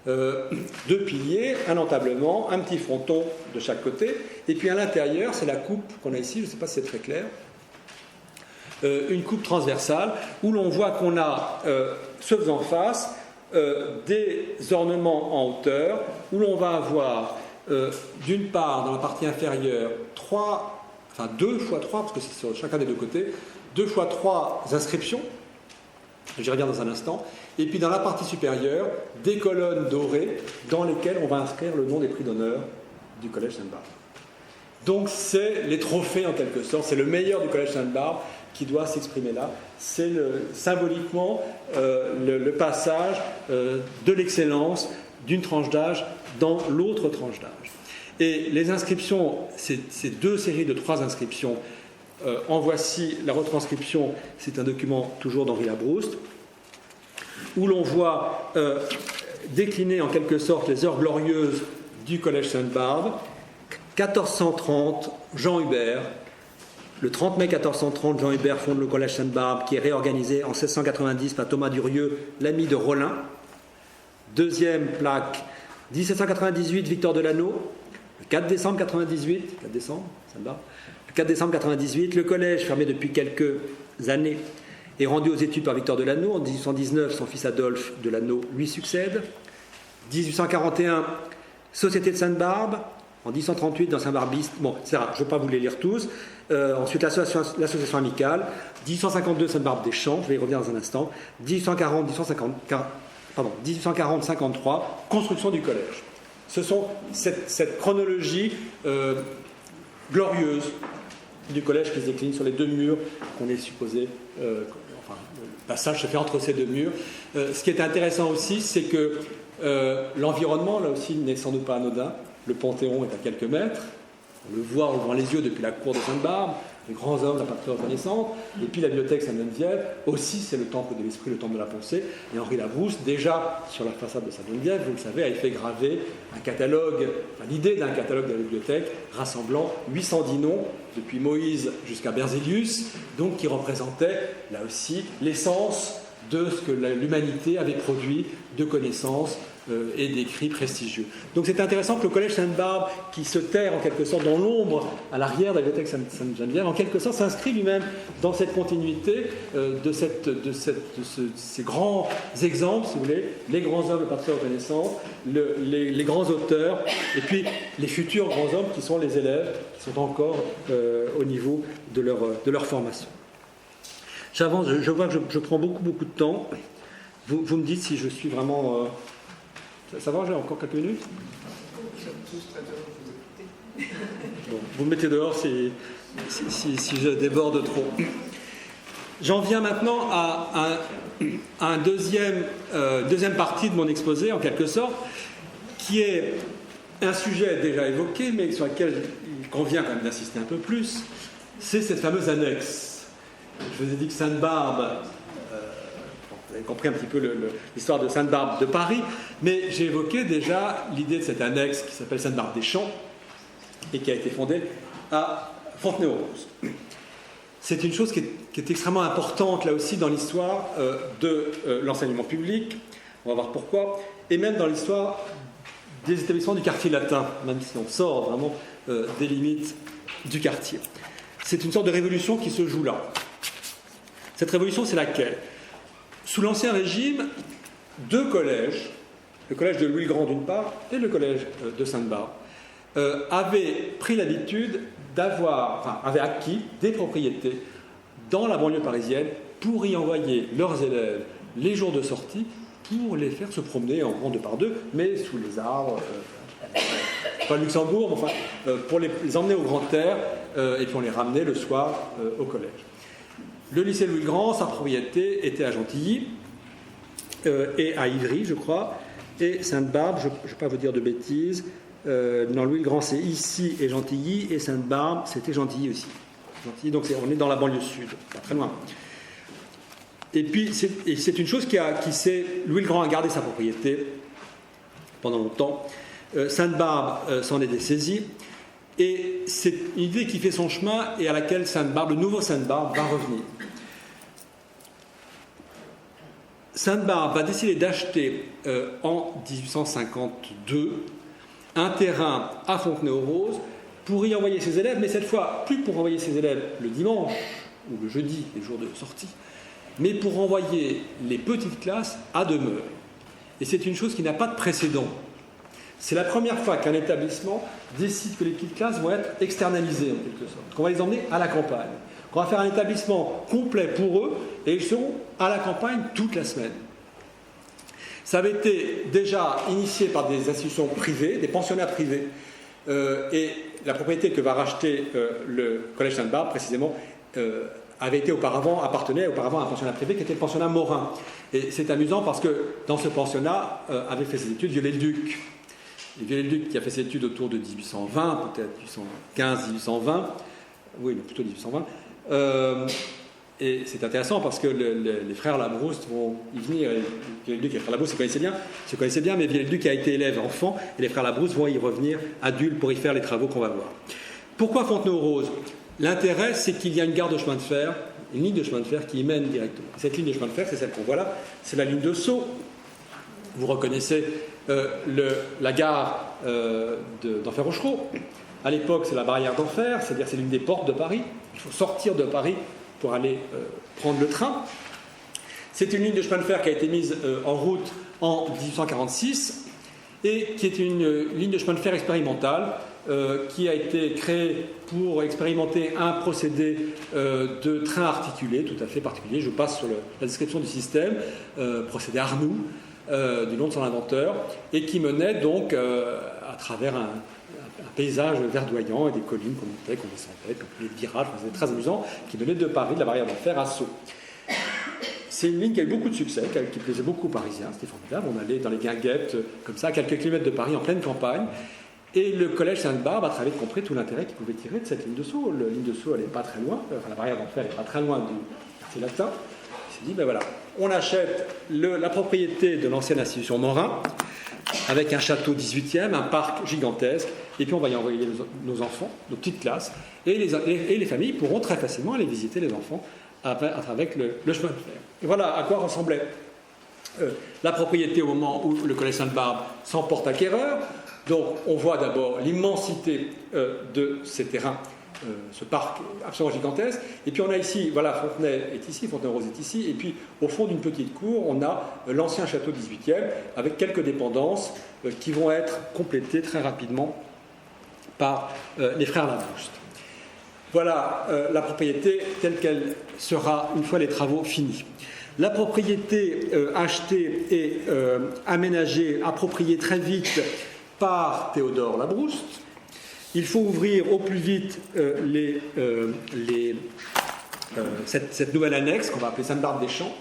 Speaker 3: deux piliers, un entablement, un petit fronton de chaque côté, et puis à l'intérieur, c'est la coupe qu'on a ici, je ne sais pas si c'est très clair, une coupe transversale, où l'on voit qu'on a, se faisant face, des ornements en hauteur, où l'on va avoir d'une part, dans la partie inférieure, 2 fois 3, parce que c'est sur chacun des deux côtés, 2 fois 3 inscriptions, j'y reviens dans un instant, et puis dans la partie supérieure, des colonnes dorées dans lesquelles on va inscrire le nom des prix d'honneur du Collège Sainte-Barbe. Donc c'est les trophées en quelque sorte, c'est le meilleur du Collège Sainte-Barbe qui doit s'exprimer là. C'est symboliquement le passage de l'excellence d'une tranche d'âge dans l'autre tranche d'âge. Et les inscriptions, ces deux séries de 3 inscriptions, en voici la retranscription, c'est un document toujours d'Henri Labrouste, où l'on voit décliner en quelque sorte les heures glorieuses du Collège Sainte-Barbe. 1430, Jean Hubert. Le 30 mai 1430, Jean Hubert fonde le Collège Sainte-Barbe, qui est réorganisé en 1690 par Thomas Durieux, l'ami de Rollin. Deuxième plaque, 1798, Victor Delano. Le 4 décembre 98, 4 décembre, Sainte-Barbe. Le 4 décembre 98, le collège, fermé depuis quelques années, est rendu aux études par Victor Delano. En 1819, son fils Adolphe Delano lui succède. 1841, Société de Sainte-Barbe. En 1838, dans Saint-Barbiste, bon, etc. Je ne vais pas vous les lire tous. Ensuite, l'association amicale. 1852, Sainte-Barbe-des-Champs, je vais y revenir dans un instant. 1840-53, construction du collège. Ce sont cette chronologie glorieuse du collège qui se décline sur les deux murs qu'on est supposé... le passage se fait entre ces deux murs. Ce qui est intéressant aussi, c'est que l'environnement, là aussi, n'est sans doute pas anodin. Le Panthéon est à quelques mètres. On le voit devant les yeux depuis la cour de Sainte-Barbe, les grands hommes, la patrie reconnaissante. Et puis la bibliothèque Sainte-Geneviève, aussi, c'est le temple de l'esprit, le temple de la pensée. Et Henri Labrousse, déjà sur la façade de Sainte-Geneviève, vous le savez, a fait graver un catalogue, l'idée d'un catalogue de la bibliothèque rassemblant 810 noms, depuis Moïse jusqu'à Berzélius, donc qui représentait, là aussi, l'essence de ce que l'humanité avait produit de connaissances et d'écrits prestigieux. Donc c'est intéressant que le collège Sainte-Barbe, qui se terre en quelque sorte dans l'ombre à l'arrière de la bibliothèque Sainte-Geneviève, en quelque sorte s'inscrit lui-même dans cette continuité de ces grands exemples, si vous voulez, les grands hommes de patrie reconnaissante, les grands auteurs, et puis les futurs grands hommes qui sont les élèves, qui sont encore au niveau de leur formation. J'avance, je vois que je prends beaucoup de temps. Vous me dites si je suis vraiment... Ça va, j'ai encore quelques minutes? Bon, vous me mettez dehors si je déborde trop. J'en viens maintenant à un deuxième partie de mon exposé, en quelque sorte, qui est un sujet déjà évoqué, mais sur lequel il convient quand même d'insister un peu plus. C'est cette fameuse annexe. Je vous ai dit que Sainte-Barbe... Vous avez compris un petit peu l'histoire de Sainte-Barbe de Paris, mais j'ai évoqué déjà l'idée de cette annexe qui s'appelle Sainte-Barbe-des-Champs et qui a été fondée à Fontenay-aux-Roses. C'est une chose qui est extrêmement importante là aussi dans l'histoire de l'enseignement public, on va voir pourquoi, et même dans l'histoire des établissements du quartier latin, même si on sort vraiment des limites du quartier. C'est une sorte de révolution qui se joue là. Cette révolution, c'est laquelle ? Sous l'Ancien Régime, deux collèges, le collège de Louis le Grand d'une part et le collège de Sainte-Barbe, avaient pris l'habitude avaient acquis des propriétés dans la banlieue parisienne pour y envoyer leurs élèves les jours de sortie pour les faire se promener en rang 2 par 2, mais sous les arbres, pas le Luxembourg, mais enfin, pour les emmener au grand air et puis on les ramenait le soir au collège. Le lycée Louis le Grand, sa propriété était à Gentilly et à Ivry, je crois, et Sainte-Barbe, je ne vais pas vous dire de bêtises, non, Louis le Grand c'est ici et Gentilly, et Sainte-Barbe c'était Gentilly aussi. Gentilly, donc on est dans la banlieue sud, pas très loin. Et puis c'est une chose qui Louis le Grand a gardé sa propriété pendant longtemps, Sainte-Barbe s'en est dessaisie. Et c'est une idée qui fait son chemin et à laquelle Sainte-Barbe, le nouveau Sainte-Barbe, va revenir. Sainte-Barbe va décider d'acheter en 1852 un terrain à Fontenay-aux-Roses pour y envoyer ses élèves, mais cette fois, plus pour envoyer ses élèves le dimanche ou le jeudi, les jours de sortie, mais pour envoyer les petites classes à demeure. Et c'est une chose qui n'a pas de précédent. C'est la première fois qu'un établissement décide que les petites classes vont être externalisées, en quelque sorte, qu'on va les emmener à la campagne, qu'on va faire un établissement complet pour eux, et ils seront à la campagne toute la semaine. Ça avait été déjà initié par des institutions privées, des pensionnats privés, et la propriété que va racheter le Collège Sainte-Barbe, précisément, appartenait auparavant à un pensionnat privé qui était le pensionnat Morin. Et c'est amusant parce que dans ce pensionnat avait fait ses études Viollet-le-Duc. Et Viollet-le-Duc qui a fait ses études autour de 1820, peut-être 1815-1820, oui, plutôt 1820. Et c'est intéressant parce que les frères Labrousse vont y venir. Viollet-le-Duc et les frères Labrousse se connaissaient bien, mais Viollet-le-Duc a été élève enfant, et les frères Labrousse vont y revenir adultes pour y faire les travaux qu'on va voir. Pourquoi Fontenay-aux-Roses ? L'intérêt, c'est qu'il y a une gare de chemin de fer, une ligne de chemin de fer qui y mène directement. Cette ligne de chemin de fer, c'est celle qu'on voit là, c'est la ligne de Sceaux. Vous reconnaissez la gare d'Enfer Rochereau. À l'époque, c'est la barrière d'Enfer, c'est-à-dire c'est l'une des portes de Paris. Il faut sortir de Paris pour aller prendre le train. C'est une ligne de chemin de fer qui a été mise en route en 1846 et qui est une ligne de chemin de fer expérimentale qui a été créé pour expérimenter un procédé de train articulé, tout à fait particulier. Je passe sur la description du système, procédé Arnoux, du nom de son inventeur, et qui menait donc à travers un paysage verdoyant et des collines qu'on montait, qu'on descendait, comme les virages, c'était très amusant, qui menait de Paris, de la barrière d'Enfer à Sceaux. C'est une ligne qui a eu beaucoup de succès, qui plaisait beaucoup aux Parisiens, c'était formidable. On allait dans les guinguettes, comme ça, à quelques kilomètres de Paris, en pleine campagne. Et le collège Sainte-Barbe a très vite compris tout l'intérêt qu'il pouvait tirer de cette ligne de Sceaux. La ligne de Sceaux, elle n'est pas très loin, enfin la barrière d'Enfer n'est pas très loin du quartier latin. Il s'est dit, ben voilà, on achète la propriété de l'ancienne institution Morin, avec un château 18e, un parc gigantesque, et puis on va y envoyer nos enfants, nos petites classes, et les familles pourront très facilement aller visiter les enfants avec le chemin de fer. Et voilà à quoi ressemblait la propriété au moment où le collège Sainte-Barbe s'emporte acquéreur. Donc on voit d'abord l'immensité de ces terrains, ce parc absolument gigantesque. Et puis on a ici, voilà, Fontenay est ici, Fontenay-Rose est ici, et puis au fond d'une petite cour, on a l'ancien château 18e, avec quelques dépendances qui vont être complétées très rapidement par les frères Labrouste. Voilà la propriété telle qu'elle sera une fois les travaux finis. La propriété achetée et aménagée, appropriée très vite par Théodore Labrouste. Il faut ouvrir au plus vite cette nouvelle annexe qu'on va appeler Sainte-Barbe des Champs.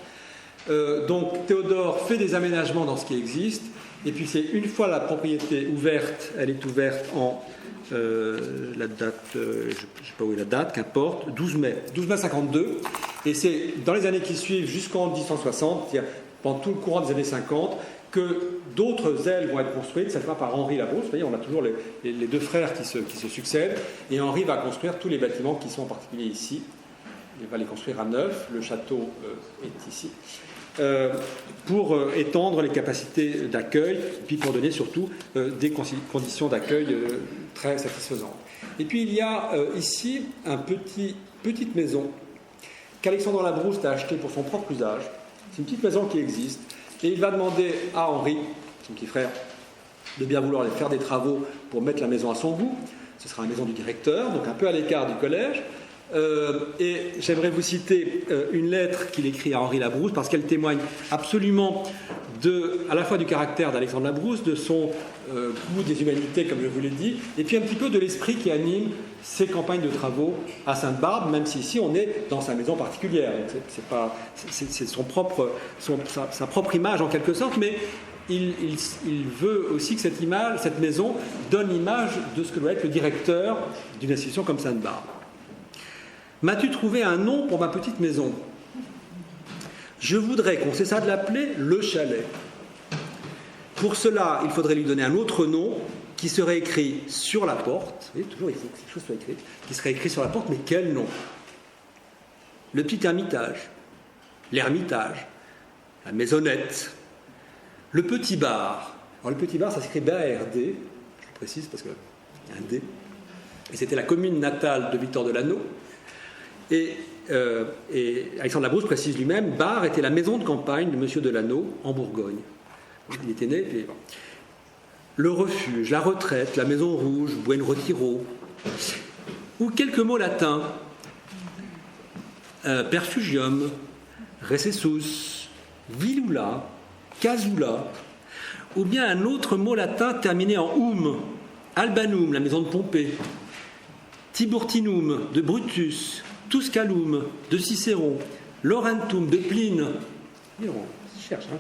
Speaker 3: Donc Théodore fait des aménagements dans ce qui existe, et puis c'est une fois la propriété ouverte, elle est ouverte en la date, je ne sais pas où est la date, qu'importe, 12 mai 52, et c'est dans les années qui suivent jusqu'en 1860, c'est-à-dire pendant tout le courant des années 50, que d'autres ailes vont être construites, cette fois par Henri Labrouste. Vous voyez, on a toujours les deux frères qui se succèdent, et Henri va construire tous les bâtiments qui sont en particulier ici. Il va les construire à neuf, le château est ici, pour étendre les capacités d'accueil, puis pour donner surtout des conditions d'accueil très satisfaisantes. Et puis il y a ici une petite maison qu'Alexandre Labrouste a achetée pour son propre usage. C'est une petite maison qui existe, et il va demander à Henri, son petit frère, de bien vouloir aller faire des travaux pour mettre la maison à son goût. Ce sera la maison du directeur, donc un peu à l'écart du collège. Et j'aimerais vous citer une lettre qu'il écrit à Henri Labrouste, parce qu'elle témoigne absolument à la fois du caractère d'Alexandre Labrouste, de son goût des humanités, comme je vous l'ai dit, et puis un petit peu de l'esprit qui anime ses campagnes de travaux à Sainte-Barbe, même si ici on est dans sa maison particulière. C'est sa propre image en quelque sorte, mais il veut aussi que cette maison donne l'image de ce que doit être le directeur d'une institution comme Sainte-Barbe. M'as-tu trouvé un nom pour ma petite maison ? Je voudrais qu'on cessât de l'appeler le chalet. Pour cela, il faudrait lui donner un autre nom qui serait écrit sur la porte. Vous voyez, toujours il faut que quelque chose soit écrit. Qui serait écrit sur la porte, mais quel nom ? Le petit ermitage, l'ermitage, la maisonnette, le petit bar. Alors le petit bar, ça s'écrit B-A-R-D, je précise parce qu'il y a un D. Et c'était la commune natale de Victor Delano. Et Alexandre Labrouste précise lui-même, Bar était la maison de campagne de M. Delano en Bourgogne. Il était né. Et... Le refuge, la retraite, la maison rouge, Buen Retiro, ou quelques mots latins, perfugium, recessus, vilula, casula, ou bien un autre mot latin terminé en um, albanum, la maison de Pompée, Tiburtinum de Brutus, Tuscalum de Cicéron, Laurentum de Pline, on cherche, hein.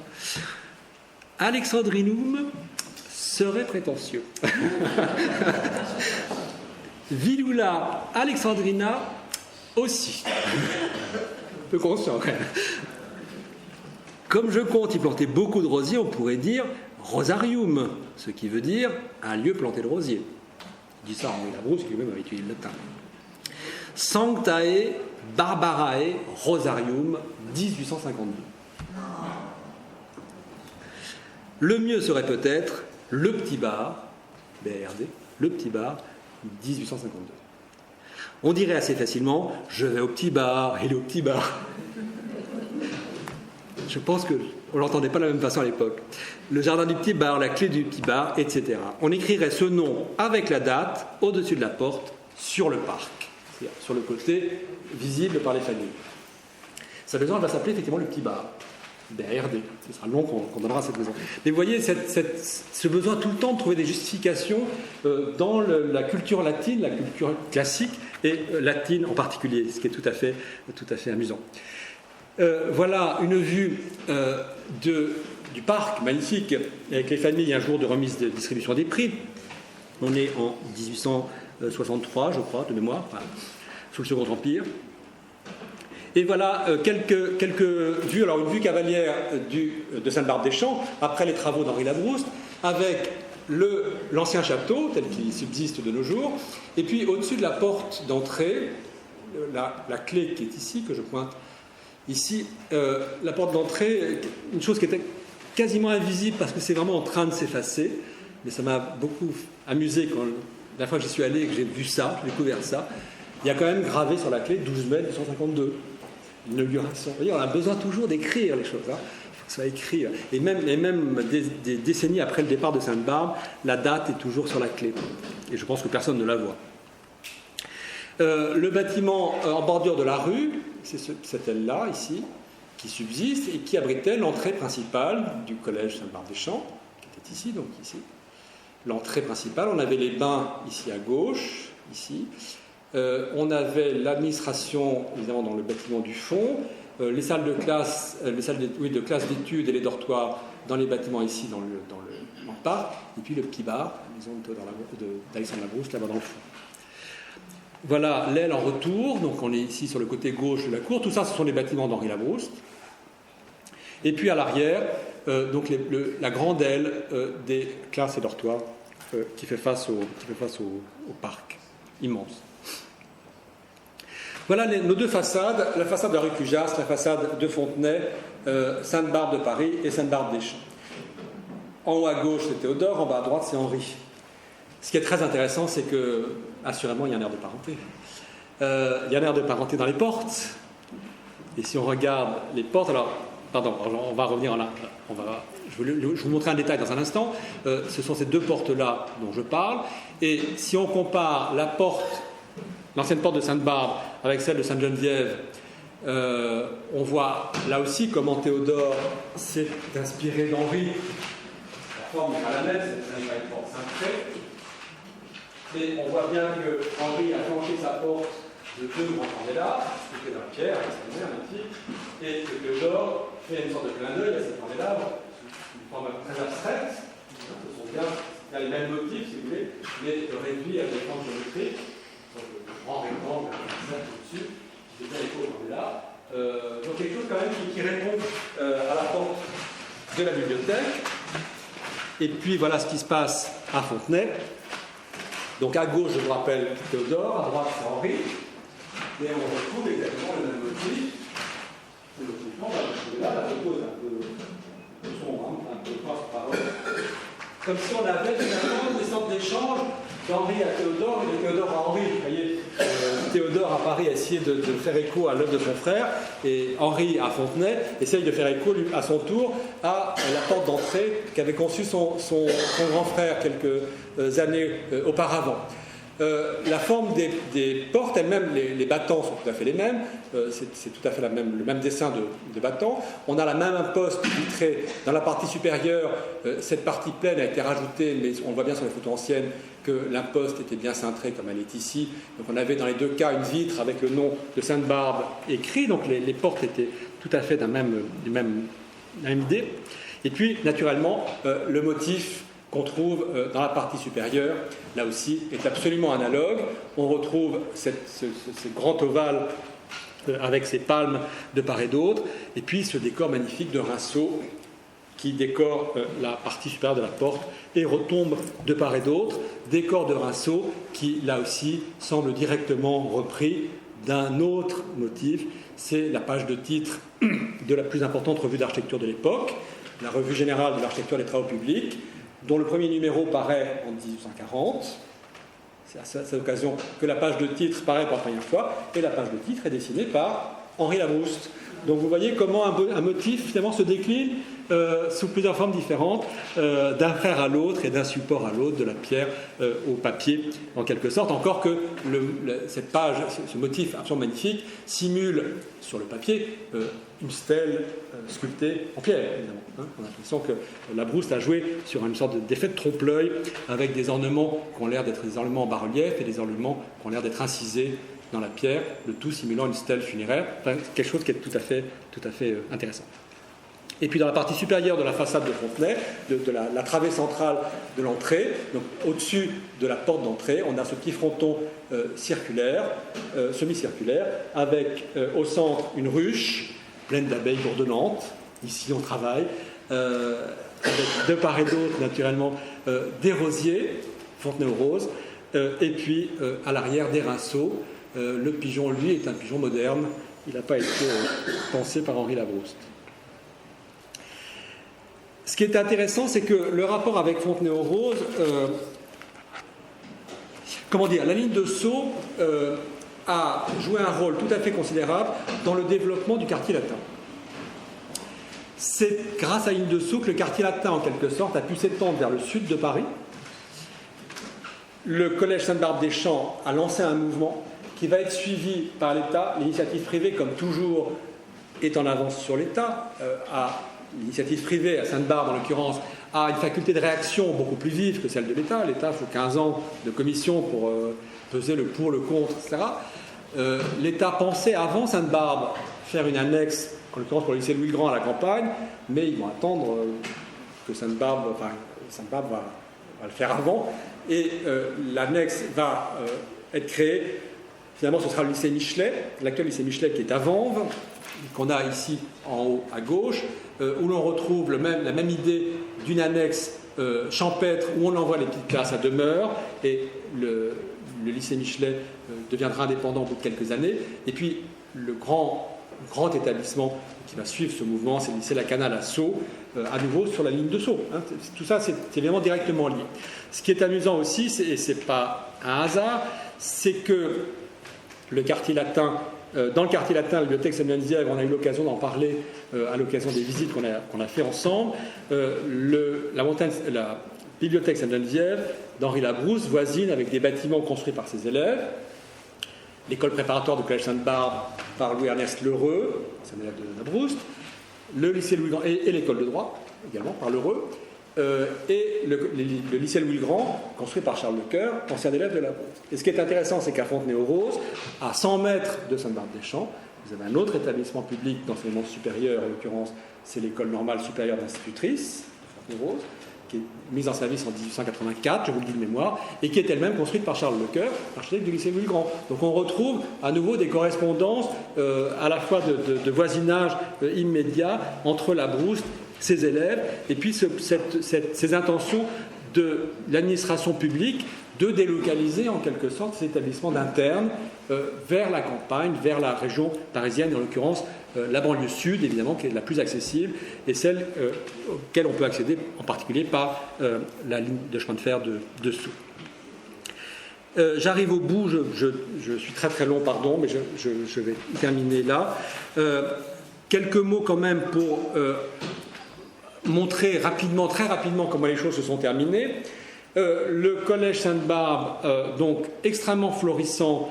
Speaker 3: Alexandrinum serait prétentieux. Vilula Alexandrina aussi. Un peu conscient quand même. Comme je compte y planter beaucoup de rosiers, on pourrait dire rosarium, ce qui veut dire un lieu planté de rosiers. Je dis ça en Labrouste, qui lui-même avait étudié le latin. Sanctae Barbarae Rosarium, 1852. Le mieux serait peut-être le petit bar, BRD, le petit bar, 1852. On dirait assez facilement, je vais au petit bar, il est au petit bar. Je pense que On ne l'entendait pas de la même façon à l'époque. Le jardin du petit bar, la clé du petit bar, etc. On écrirait ce nom avec la date au-dessus de la porte sur le parc, c'est-à-dire sur le côté visible par les familles. Sa maison, elle va s'appeler effectivement le petit bar. BRD, ce sera le nom qu'on donnera à cette maison. Mais vous voyez ce besoin tout le temps de trouver des justifications dans la culture latine, la culture classique et latine en particulier, ce qui est tout à fait amusant. Voilà une vue du parc magnifique avec les familles un jour de remise de distribution des prix. On est en 1863, je crois, de mémoire, enfin, sous le Second Empire. Et voilà quelques vues. Alors une vue cavalière de Sainte-Barbe-des-Champs, après les travaux d'Henri Labrouste, avec l'ancien château, tel qu'il subsiste de nos jours, et puis au-dessus de la porte d'entrée, la clé qui est ici, que je pointe ici, la porte d'entrée, une chose qui était quasiment invisible parce que c'est vraiment en train de s'effacer, mais ça m'a beaucoup amusé la fois que j'y suis allé et que j'ai vu ça, j'ai découvert ça. Il y a quand même gravé sur la clé 12 mai 1952. L'inauguration. Vous voyez, on a besoin toujours d'écrire les choses. Il faut que ça soit écrit. Et même des décennies après le départ de Sainte-Barbe, la date est toujours sur la clé. Et je pense que personne ne la voit. Le bâtiment en bordure de la rue, c'est cette aile-là, ici, qui subsiste et qui abritait l'entrée principale du collège Sainte-Barbe-des-Champs, qui était ici, donc ici. L'entrée principale, on avait les bains ici à gauche, ici. On avait l'administration, évidemment, dans le bâtiment du fond, les salles de classe, de classe d'études et les dortoirs dans les bâtiments ici, dans le parc, et puis le petit bar, la maison d'Alexandre Labrouste, là-bas dans le fond. Voilà l'aile en retour, donc on est ici sur le côté gauche de la cour. Tout ça, ce sont les bâtiments d'Henri Labrouste. Et puis à l'arrière, donc la grande aile des classes et dortoirs qui fait face au parc immense. Voilà nos deux façades, la façade de la rue Cujas, la façade de Fontenay, Sainte-Barbe de Paris et Sainte-Barbe-des-Champs. En haut à gauche, c'est Théodore, en bas à droite, c'est Henri. Ce qui est très intéressant, c'est que, assurément, il y a un air de parenté. Il y a un air de parenté dans les portes. Et si on regarde les portes, on va revenir en là. Je vais vous montrer un détail dans un instant. Ce sont ces deux portes-là dont je parle. Et si on compare l'ancienne porte de Sainte-Barbe avec celle de Sainte-Geneviève, on voit là aussi comment Théodore s'est inspiré d'Henri. La forme n'est pas la même, c'est pas une porte cintrée. Mais on voit bien que Henri a flanché sa porte de deux grands candélabres, qui était en pierre, extrêmement magnifique, et que Théodore fait une sorte de clin d'œil à ces candélabres, une forme très abstraite. Ce sont bien les mêmes motifs, si vous voulez, mais réduits à des formes géométriques. Grand rectangle au-dessus, qui fait bien écho au candélabre. Donc quelque chose quand même qui répond à la porte de la bibliothèque. Et puis voilà ce qui se passe à Fontenay. Donc à gauche, je vous rappelle Théodore, à droite c'est Henri. Et on retrouve exactement le même motif. Le motif, on va le trouver là, la photo est un peu sombre, un peu parole. Comme si on avait finalement des sortes d'échanges d'Henri à Théodore et de Théodore à Henri. Vous voyez, Théodore à Paris a essayé de faire écho à l'œuvre de son frère, et Henri à Fontenay essaye de faire écho à son tour à la porte d'entrée qu'avait conçue son grand frère quelques années auparavant. La forme des portes elles-mêmes, les battants sont tout à fait les mêmes, c'est tout à fait le même dessin de battants. On a la même imposte vitrée dans la partie supérieure. Cette partie pleine a été rajoutée, mais on voit bien sur les photos anciennes que l'imposte était bien cintrée comme elle est ici. Donc on avait dans les deux cas une vitre avec le nom de Sainte-Barbe écrit, donc les portes étaient tout à fait la même idée. Et puis naturellement le motif qu'on trouve dans la partie supérieure, là aussi, est absolument analogue. On retrouve ce grand ovale avec ses palmes de part et d'autre, et puis ce décor magnifique de rinceaux qui décore la partie supérieure de la porte et retombe de part et d'autre, décor de rinceaux qui, là aussi, semble directement repris d'un autre motif. C'est la page de titre de la plus importante revue d'architecture de l'époque, la Revue générale de l'architecture des travaux publics, dont le premier numéro paraît en 1840. C'est à cette occasion que la page de titre paraît pour la première fois, et la page de titre est dessinée par Henri Labrouste. Donc vous voyez comment un motif finalement se décline sous plusieurs formes différentes, d'un fer à l'autre et d'un support à l'autre, de la pierre au papier, en quelque sorte. Encore que cette page, ce motif absolument magnifique, simule sur le papier une stèle sculptée en pierre, évidemment. Hein. On a l'impression que Labrouste a joué sur une sorte d'effet de trompe-l'œil, avec des ornements qui ont l'air d'être des ornements en bas-relief et des ornements qui ont l'air d'être incisés dans la pierre, le tout simulant une stèle funéraire. Enfin, quelque chose qui est tout à fait intéressant. Et puis dans la partie supérieure de la façade de Fontenay, de la travée centrale de l'entrée, donc au-dessus de la porte d'entrée, on a ce petit fronton circulaire, semi-circulaire, avec au centre une ruche pleine d'abeilles bourdonnantes. Ici on travaille, avec de part et d'autre naturellement des rosiers, Fontenay aux roses, et puis à l'arrière des rinceaux. Le pigeon, lui, est un pigeon moderne, il n'a pas été pensé par Henri Labrouste. Ce qui est intéressant, c'est que le rapport avec Fontenay-aux-Roses, la ligne de Sceaux a joué un rôle tout à fait considérable dans le développement du quartier latin. C'est grâce à la ligne de Sceaux que le quartier latin, en quelque sorte, a pu s'étendre vers le sud de Paris. Le Collège Sainte-Barbe-des-Champs a lancé un mouvement qui va être suivi par l'État. L'initiative privée, comme toujours, est en avance sur l'État. L'initiative privée, à Sainte-Barbe en l'occurrence, a une faculté de réaction beaucoup plus vive que celle de l'État. L'État, il faut 15 ans de commission pour peser le pour, le contre, etc. L'État pensait, avant Sainte-Barbe, faire une annexe, en l'occurrence pour le lycée Louis-le-Grand à la campagne, mais ils vont attendre que Sainte-Barbe va le faire avant, et l'annexe va être créée. Finalement, ce sera le lycée Michelet, l'actuel lycée Michelet qui est à Vanves, qu'on a ici en haut à gauche, où l'on retrouve la même idée d'une annexe champêtre où on envoie les petites classes à demeure, et le lycée Michelet deviendra indépendant au bout de quelques années. Et puis le grand établissement qui va suivre ce mouvement, c'est le lycée Lacanal à Sceaux, à nouveau sur la ligne de Sceaux. Hein. Tout ça, c'est évidemment directement lié. Ce qui est amusant aussi, et ce n'est pas un hasard, c'est que le quartier latin, dans le quartier latin, la bibliothèque Sainte-Geneviève, on a eu l'occasion d'en parler à l'occasion des visites qu'on a fait ensemble. La bibliothèque Sainte-Geneviève d'Henri Labrouste voisine avec des bâtiments construits par ses élèves. L'école préparatoire du Collège Sainte-Barbe par Louis-Ernest Lheureux, c'est un élève de Labrouste. Le lycée Louis-le-Grand et l'école de droit également par Lheureux. Et le lycée Louis-le-Grand, construit par Charles Lecoeur, ancien élève de Labrouste. Et ce qui est intéressant, c'est qu'à Fontenay-aux-Roses, à 100 mètres de Sainte-Barbe-des-Champs, vous avez un autre établissement public d'enseignement supérieur, en l'occurrence, c'est l'école normale supérieure d'institutrices de Fontenay-aux-Roses, qui est mise en service en 1884, je vous le dis de mémoire, et qui est elle-même construite par Charles Lecoeur, architecte du lycée Louis-le-Grand. Donc on retrouve à nouveau des correspondances à la fois de voisinage immédiat entre Labrouste, ses élèves, et puis ces intentions de l'administration publique de délocaliser en quelque sorte ces établissements d'interne vers la campagne, vers la région parisienne, en l'occurrence la banlieue sud, évidemment, qui est la plus accessible, et celle auquel on peut accéder en particulier par la ligne de chemin de fer de Sceaux. J'arrive au bout, je suis très très long, pardon, mais je vais terminer là. Quelques mots quand même pour montrer rapidement, très rapidement, comment les choses se sont terminées. Le collège Sainte-Barbe, donc extrêmement florissant,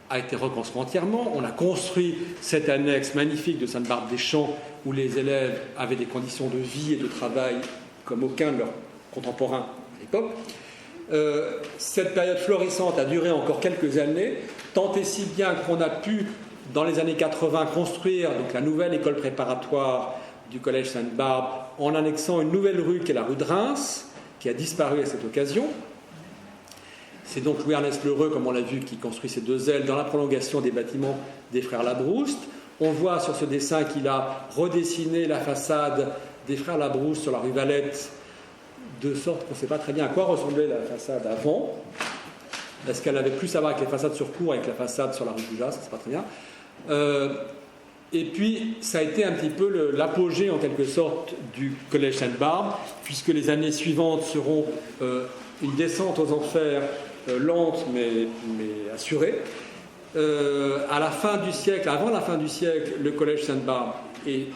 Speaker 3: a été reconstruit entièrement. On a construit cette annexe magnifique de Sainte-Barbe-des-Champs où les élèves avaient des conditions de vie et de travail comme aucun de leurs contemporains à l'époque. Cette période florissante a duré encore quelques années, tant et si bien qu'on a pu, dans les années 80, construire donc, la nouvelle école préparatoire du collège Sainte-Barbe en annexant une nouvelle rue qui est la rue de Reims, qui a disparu à cette occasion. C'est donc Louis-Ernest Lheureux, comme on l'a vu, qui construit ces deux ailes dans la prolongation des bâtiments des frères Labrouste. On voit sur ce dessin qu'il a redessiné la façade des frères Labrouste sur la rue Valette, de sorte qu'on ne sait pas très bien à quoi ressemblait la façade avant. Est-ce qu'elle avait plus à voir avec les façades sur cour, avec la façade sur la rue Boujas, ça ne sait pas très bien. Et puis, ça a été un petit peu l'apogée, en quelque sorte, du collège Sainte-Barbe, puisque les années suivantes seront une descente aux enfers lente, mais assurée. À la fin du siècle, avant la fin du siècle, le collège Sainte-Barbe est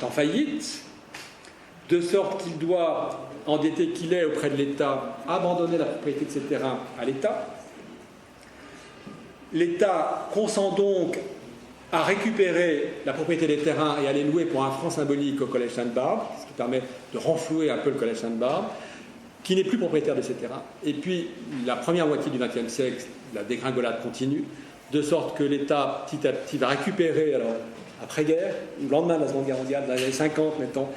Speaker 3: en faillite. de sorte qu'il doit, endetté qu'il est auprès de l'État, abandonner la propriété de ces terrains à l'État. L'État consent donc à récupérer la propriété des terrains et à les louer pour un franc symbolique au Collège Sainte-Barbe, ce qui permet de renflouer un peu le Collège Sainte-Barbe, qui n'est plus propriétaire de ces terrains. Et puis, la première moitié du XXe siècle, la dégringolade continue, de sorte que l'État, petit à petit, va récupérer, alors, après-guerre, au lendemain de la Seconde Guerre mondiale, dans les années 50, mettons,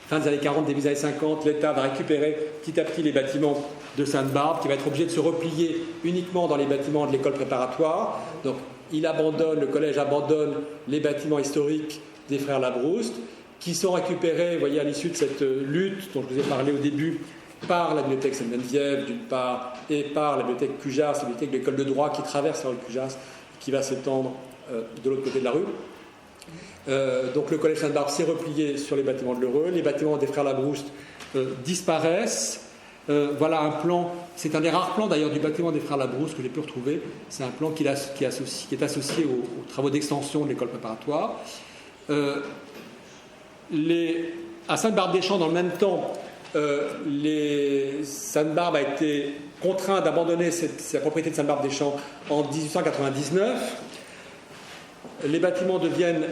Speaker 3: fin des années 40, début des années 50, l'État va récupérer petit à petit les bâtiments de Sainte-Barbe, qui va être obligé de se replier uniquement dans les bâtiments de l'école préparatoire. Donc, le collège abandonne les bâtiments historiques des frères Labrouste, qui sont récupérés, vous voyez, à l'issue de cette lutte dont je vous ai parlé au début, par la bibliothèque Sainte-Geneviève, d'une part, et par la bibliothèque Cujas, la bibliothèque de l'école de droit qui traverse la rue Cujas, qui va s'étendre de l'autre côté de la rue. Donc le collège Sainte-Barbe s'est replié sur les bâtiments de l'Heureux, les bâtiments des frères Labrouste disparaissent. Voilà un plan, c'est un des rares plans d'ailleurs du bâtiment des frères Labrouste que j'ai pu retrouver. C'est un plan qui est associé aux travaux d'extension de l'école préparatoire. À Sainte-Barbe-des-Champs, dans le même temps, Sainte-Barbe a été contraint d'abandonner sa propriété de Sainte-Barbe-des-Champs en 1899. Les bâtiments deviennent,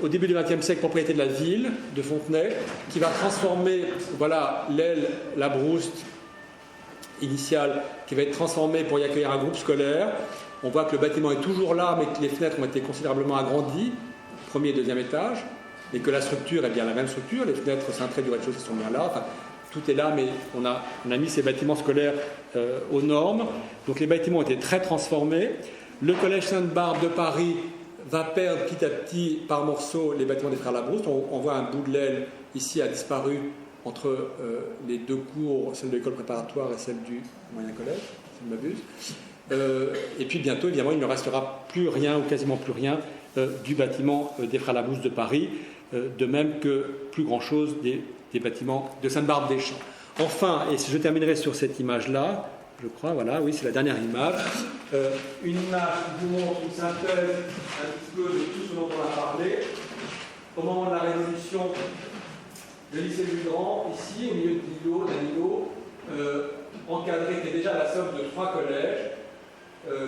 Speaker 3: au début du XXe siècle, propriété de la ville de Fontenay, qui va transformer, voilà, l'aile Labrouste initiale, qui va être transformée pour y accueillir un groupe scolaire. On voit que le bâtiment est toujours là, mais que les fenêtres ont été considérablement agrandies, premier et deuxième étage, et que la structure est bien la même structure. Les fenêtres cintrées du rez-de-chaussée sont bien là. Enfin, tout est là, mais on a mis ces bâtiments scolaires aux normes. Donc les bâtiments ont été très transformés. Le collège Sainte-Barbe de Paris va perdre petit à petit, par morceaux, les bâtiments des frères Labrouste. On voit un bout de l'aile ici a disparu entre les deux cours, celle de l'école préparatoire et celle du moyen collège, si je ne m'abuse. Et puis bientôt, évidemment, il ne restera plus rien, ou quasiment plus rien, du bâtiment des frères Labrouste de Paris, de même que plus grand-chose des bâtiments de Sainte-Barbe-des-Champs. Enfin, et je terminerai sur cette image-là, je crois, voilà, oui, c'est la dernière image. Une image qui vous montre une synthèse un petit peu de tout ce dont on a parlé. Au moment de la révolution, le lycée du Grand, ici, au milieu d'un îlot, encadré, qui est déjà la somme de 3 collèges.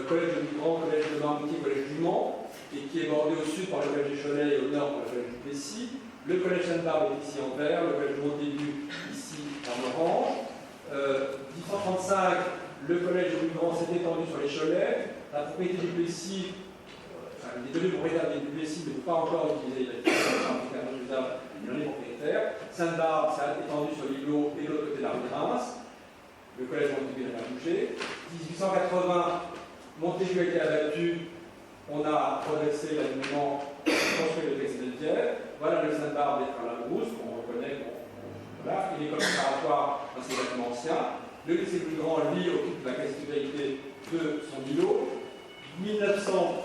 Speaker 3: Collège du Grand, collège de Marmoutier, collège du Mans, et qui est bordé au sud par le collège du Cholet et au nord par le collège du Plessis. Le collège Sainte-Barbe est ici en vert, le collège de Montaigu ici en orange. 1835, le collège du Grand s'est étendu sur les Cholets. La propriété du Plessis, il est devenu propriétaire du Plessis, mais ne peut pas encore utiliser il en est propriétaire. Sainte-Barbe s'est étendu sur l'îlot et de l'autre côté de la rue de Reims. Le collège Montaigu n'a pas bougé. 1880, Montaigu a été abattu. On a redressé l'alignement, construit le texte de Sainte-Geneviève. Voilà le Sainte-Barbe des frères Labrouste, qu'on reconnaît. Voilà. Et l'école préparatoire dans ses bâtiments anciens. Le lycée plus grand, lui, occupe la quasi-totalité de son îlot. 1900,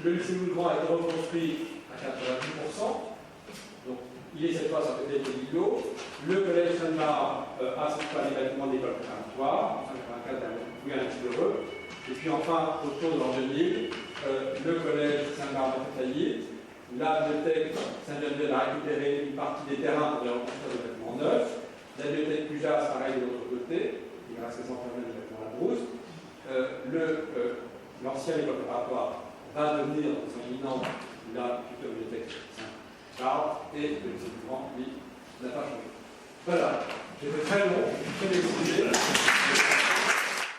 Speaker 3: le lycée plus grand a été reconstruit à 90%. Donc, il est cette fois sur côté de l'îlot. Le collège Sainte-Barbe a cette fois les bâtiments de l'école préparatoire. En 1984, il y a un petit heureux. Et puis enfin, autour de l'an 2000, le collège Sainte-Barbe a fait faillite. La bibliothèque Sainte-Geneviève a récupéré une partie des terrains pour les reconstruire des bâtiments neufs. La bibliothèque Cujas, pareil de l'autre côté. Il reste essentiellement des bâtiments Labrouste. L'ancienne école préparatoire va devenir, dans son imminent, la future bibliothèque Sainte-Barbe. Et le lycée du Grand, lui, n'a pas changé. Voilà. J'ai fait très long, très